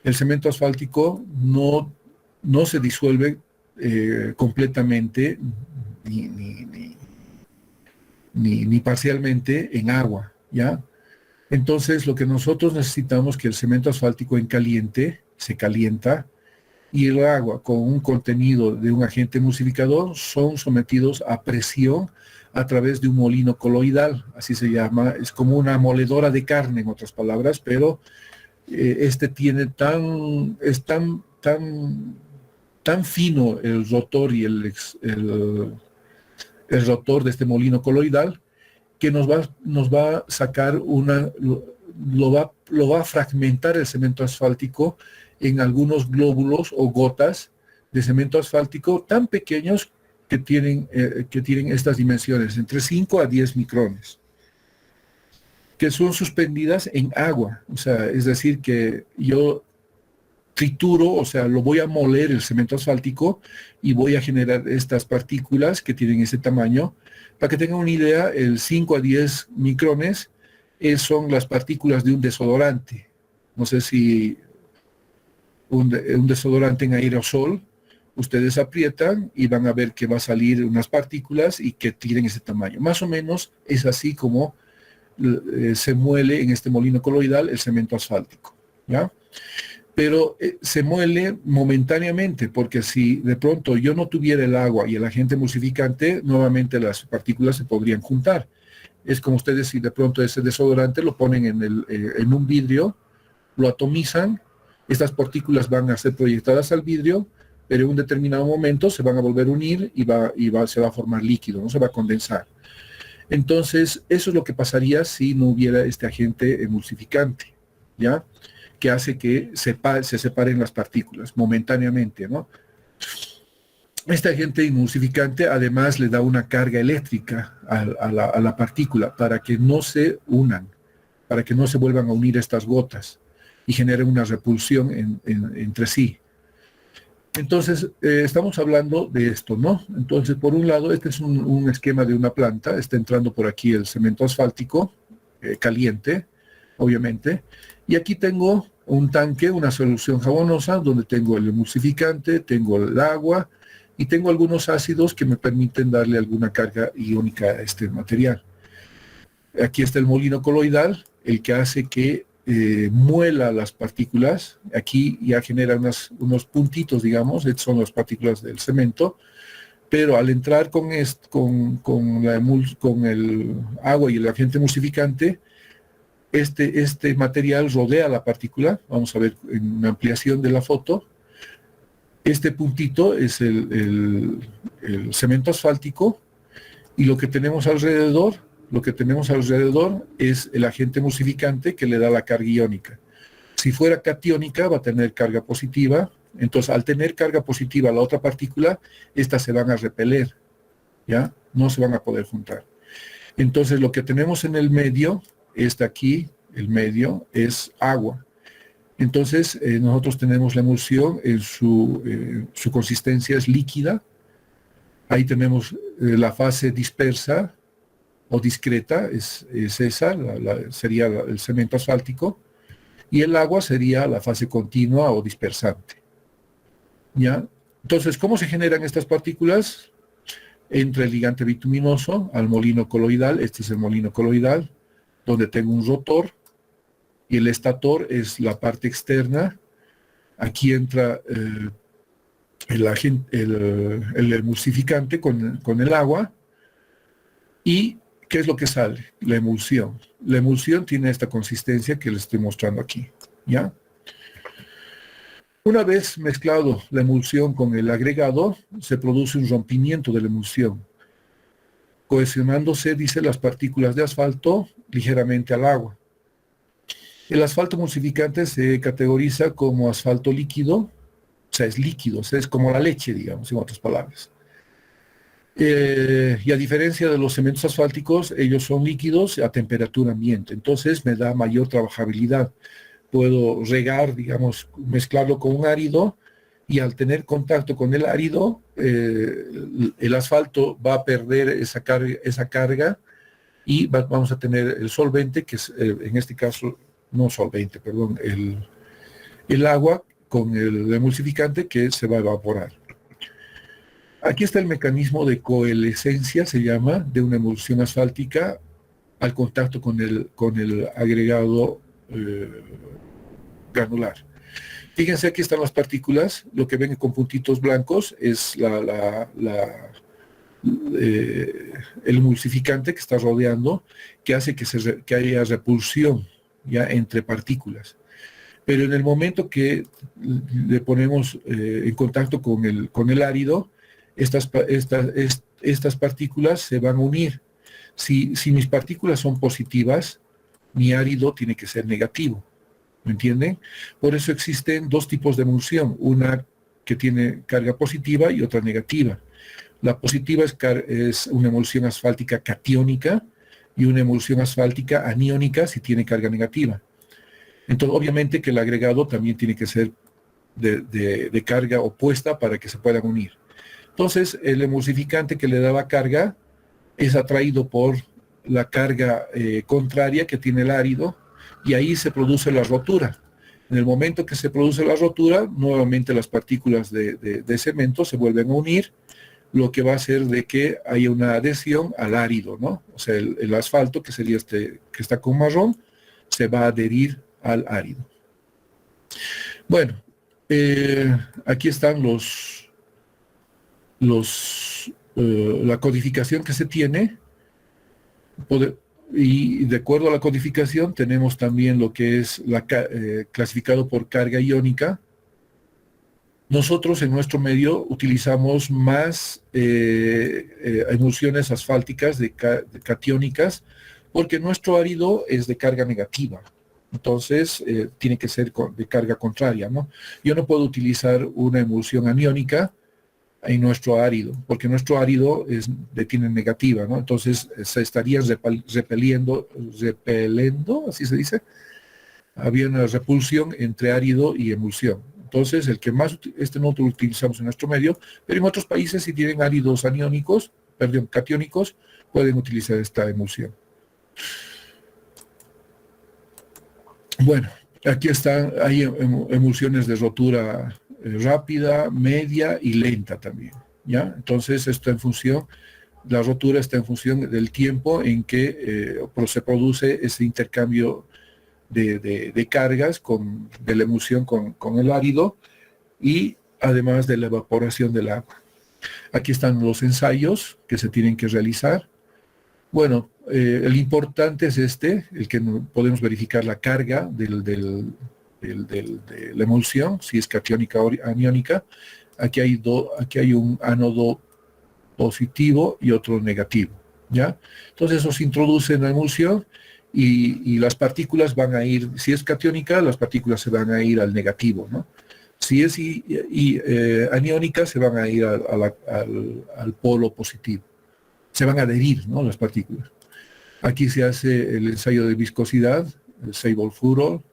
El cemento asfáltico no se disuelve completamente ni parcialmente en agua, ¿ya? Entonces, lo que nosotros necesitamos es que el cemento asfáltico en caliente se calienta y el agua con un contenido de un agente emulsificador son sometidos a presión a través de un molino coloidal, así se llama, es como una moledora de carne, en otras palabras, pero es tan fino el rotor y el rotor de este molino coloidal que nos va a sacar lo va a fragmentar el cemento asfáltico en algunos glóbulos o gotas de cemento asfáltico tan pequeños que tienen estas dimensiones, entre 5 a 10 micrones, que son suspendidas en agua. O sea, es decir, que yo trituro, o sea, lo voy a moler el cemento asfáltico y voy a generar estas partículas que tienen ese tamaño. Para que tengan una idea, el 5 a 10 micrones son las partículas de un desodorante. No sé si un desodorante en aerosol, ustedes aprietan y van a ver que va a salir unas partículas y que tienen ese tamaño. Más o menos es así como se muele en este molino coloidal el cemento asfáltico, ¿ya? Pero se muele momentáneamente, porque si de pronto yo no tuviera el agua y el agente emulsificante, nuevamente las partículas se podrían juntar. Es como ustedes si de pronto ese desodorante lo ponen en un vidrio, lo atomizan, estas partículas van a ser proyectadas al vidrio, pero en un determinado momento se van a volver a unir y se va a formar líquido, no se va a condensar. Entonces, eso es lo que pasaría si no hubiera este agente emulsificante, ¿ya? Que hace que se separen las partículas momentáneamente, ¿no? Este agente emulsificante además le da una carga eléctrica a la partícula para que no se unan, para que no se vuelvan a unir estas gotas y generen una repulsión entre sí. Entonces, estamos hablando de esto, ¿no? Entonces, por un lado, este es un esquema de una planta, está entrando por aquí el cemento asfáltico, caliente, obviamente, y aquí tengo un tanque, una solución jabonosa, donde tengo el emulsificante, tengo el agua y tengo algunos ácidos que me permiten darle alguna carga iónica a este material. Aquí está el molino coloidal, el que hace que muela las partículas. Aquí ya genera unos puntitos, digamos, estas son las partículas del cemento, pero al entrar con el agua y el agente emulsificante, este material rodea la partícula. Vamos a ver en una ampliación de la foto. Este puntito es el cemento asfáltico, y lo que tenemos alrededor es el agente emulsificante que le da la carga iónica. Si fuera catiónica, va a tener carga positiva. Entonces, al tener carga positiva la otra partícula, estas se van a repeler, ¿ya? No se van a poder juntar. Entonces, lo que tenemos en el medio, aquí, el medio, es agua. Entonces, nosotros tenemos la emulsión, en su consistencia es líquida. Ahí tenemos la fase dispersa o discreta, es esa, sería el cemento asfáltico, y el agua sería la fase continua o dispersante. ¿Ya? Entonces, ¿cómo se generan estas partículas? Entra el ligante bituminoso al molino coloidal. Este es el molino coloidal, donde tengo un rotor, y el estator es la parte externa. Aquí entra el emulsificante con el agua. ¿Y qué es lo que sale? La emulsión. La emulsión tiene esta consistencia que les estoy mostrando aquí, ¿ya? Una vez mezclado la emulsión con el agregado, se produce un rompimiento de la emulsión, cohesionándose, dice, las partículas de asfalto ligeramente al agua. El asfalto emulsificante se categoriza como asfalto líquido, o sea, es líquido, o sea, es como la leche, digamos, en otras palabras. Y a diferencia de los cementos asfálticos, ellos son líquidos a temperatura ambiente, entonces me da mayor trabajabilidad. Puedo regar, digamos, mezclarlo con un árido, y al tener contacto con el árido, el asfalto va a perder esa carga, y vamos a tener el solvente, que es, en este caso, no solvente, perdón, el agua con el emulsificante, que se va a evaporar. Aquí está el mecanismo de coalescencia, se llama, de una emulsión asfáltica al contacto con el agregado granular. Fíjense, aquí están las partículas. Lo que ven con puntitos blancos es el emulsificante que está rodeando, que hace que haya repulsión ya entre partículas. Pero en el momento que le ponemos en contacto con el árido, estas partículas se van a unir. Si mis partículas son positivas, mi árido tiene que ser negativo. ¿Me entienden? Por eso existen dos tipos de emulsión, una que tiene carga positiva y otra negativa. La positiva es una emulsión asfáltica catiónica, y una emulsión asfáltica aniónica si tiene carga negativa. Entonces, obviamente que el agregado también tiene que ser de carga opuesta para que se puedan unir. Entonces, el emulsificante que le daba carga es atraído por la carga contraria que tiene el árido, y ahí se produce la rotura. En el momento que se produce la rotura, nuevamente las partículas de cemento se vuelven a unir, lo que va a hacer de que haya una adhesión al árido, ¿no? O sea, el asfalto, que sería que está con marrón, se va a adherir al árido. Bueno, aquí están la codificación que se tiene. Y de acuerdo a la codificación tenemos también lo que es clasificado por carga iónica. Nosotros en nuestro medio utilizamos más emulsiones asfálticas catiónicas, porque nuestro árido es de carga negativa. Entonces tiene que ser de carga contraria, ¿no? Yo no puedo utilizar una emulsión aniónica en nuestro árido, porque nuestro árido tiene negativa, ¿no? Entonces se estaría repeliendo, así se dice. Había una repulsión entre árido y emulsión. Entonces, el que más, nosotros lo utilizamos en nuestro medio, pero en otros países, si tienen áridos catiónicos, pueden utilizar esta emulsión. Bueno, Aquí están, hay emulsiones de rotura rápida, media y lenta también, ¿ya? Entonces, esto en función, la rotura está en función del tiempo en que se produce ese intercambio de cargas de la emulsión con el árido y además de la evaporación del agua. Aquí están los ensayos que se tienen que realizar. Bueno, el importante es el que podemos verificar la carga de la emulsión, si es catiónica o aniónica. Aquí hay un ánodo positivo y otro negativo, ¿ya? Entonces eso se introduce en la emulsión y las partículas van a ir, si es catiónica, las partículas se van a ir al negativo, ¿no? Si es aniónica, se van a ir al polo positivo. Se van a adherir, ¿no?, las partículas. Aquí se hace el ensayo de viscosidad, el Seibold-Furol,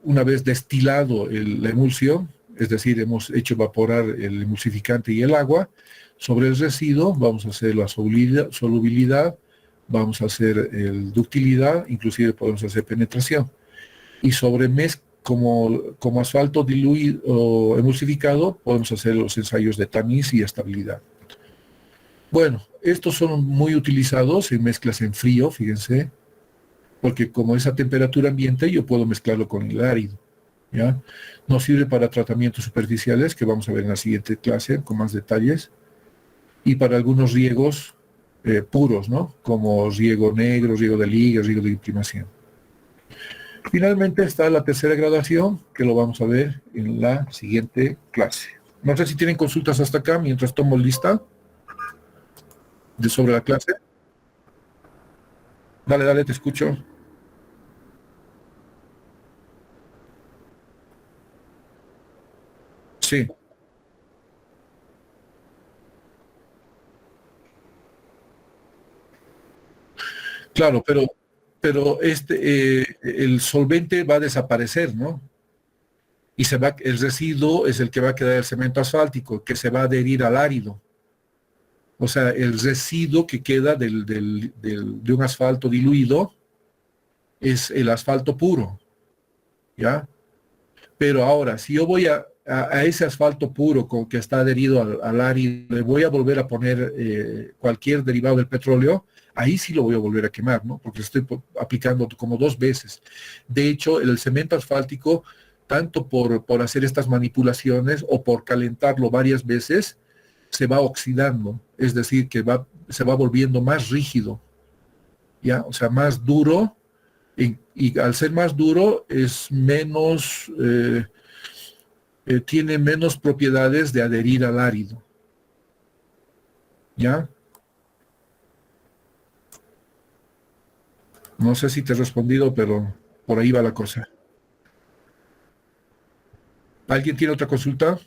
una vez destilado la emulsión, es decir, hemos hecho evaporar el emulsificante y el agua. Sobre el residuo vamos a hacer la solubilidad, vamos a hacer ductilidad, inclusive podemos hacer penetración. Y sobre como asfalto diluido o emulsificado, podemos hacer los ensayos de tamiz y estabilidad. Bueno, estos son muy utilizados en mezclas en frío, fíjense, porque como es a temperatura ambiente, yo puedo mezclarlo con el árido, ¿ya? Nos sirve para tratamientos superficiales, que vamos a ver en la siguiente clase con más detalles, y para algunos riegos puros, ¿no?, como riego negro, riego de liga, riego de imprimación. Finalmente está la tercera graduación, que lo vamos a ver en la siguiente clase. No sé si tienen consultas hasta acá, mientras tomo lista sobre la clase. Dale, te escucho. Sí, claro, pero el solvente va a desaparecer, ¿no? Y el residuo es el que va a quedar el cemento asfáltico, que se va a adherir al árido. O sea, el residuo que queda de un asfalto diluido es el asfalto puro, ¿ya? Pero ahora, si yo voy a ese asfalto puro que está adherido al árido, le voy a volver a poner cualquier derivado del petróleo, ahí sí lo voy a volver a quemar, ¿no? Porque estoy aplicando como 2 veces. De hecho, el cemento asfáltico, tanto por hacer estas manipulaciones o por calentarlo varias veces, se va oxidando, es decir, que se va volviendo más rígido, ¿ya? O sea, más duro, y al ser más duro es menos, tiene menos propiedades de adherir al árido, ¿ya? No sé si te he respondido, pero por ahí va la cosa. ¿Alguien tiene otra consulta?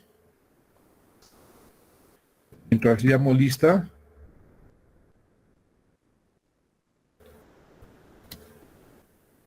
Mientras llamo lista.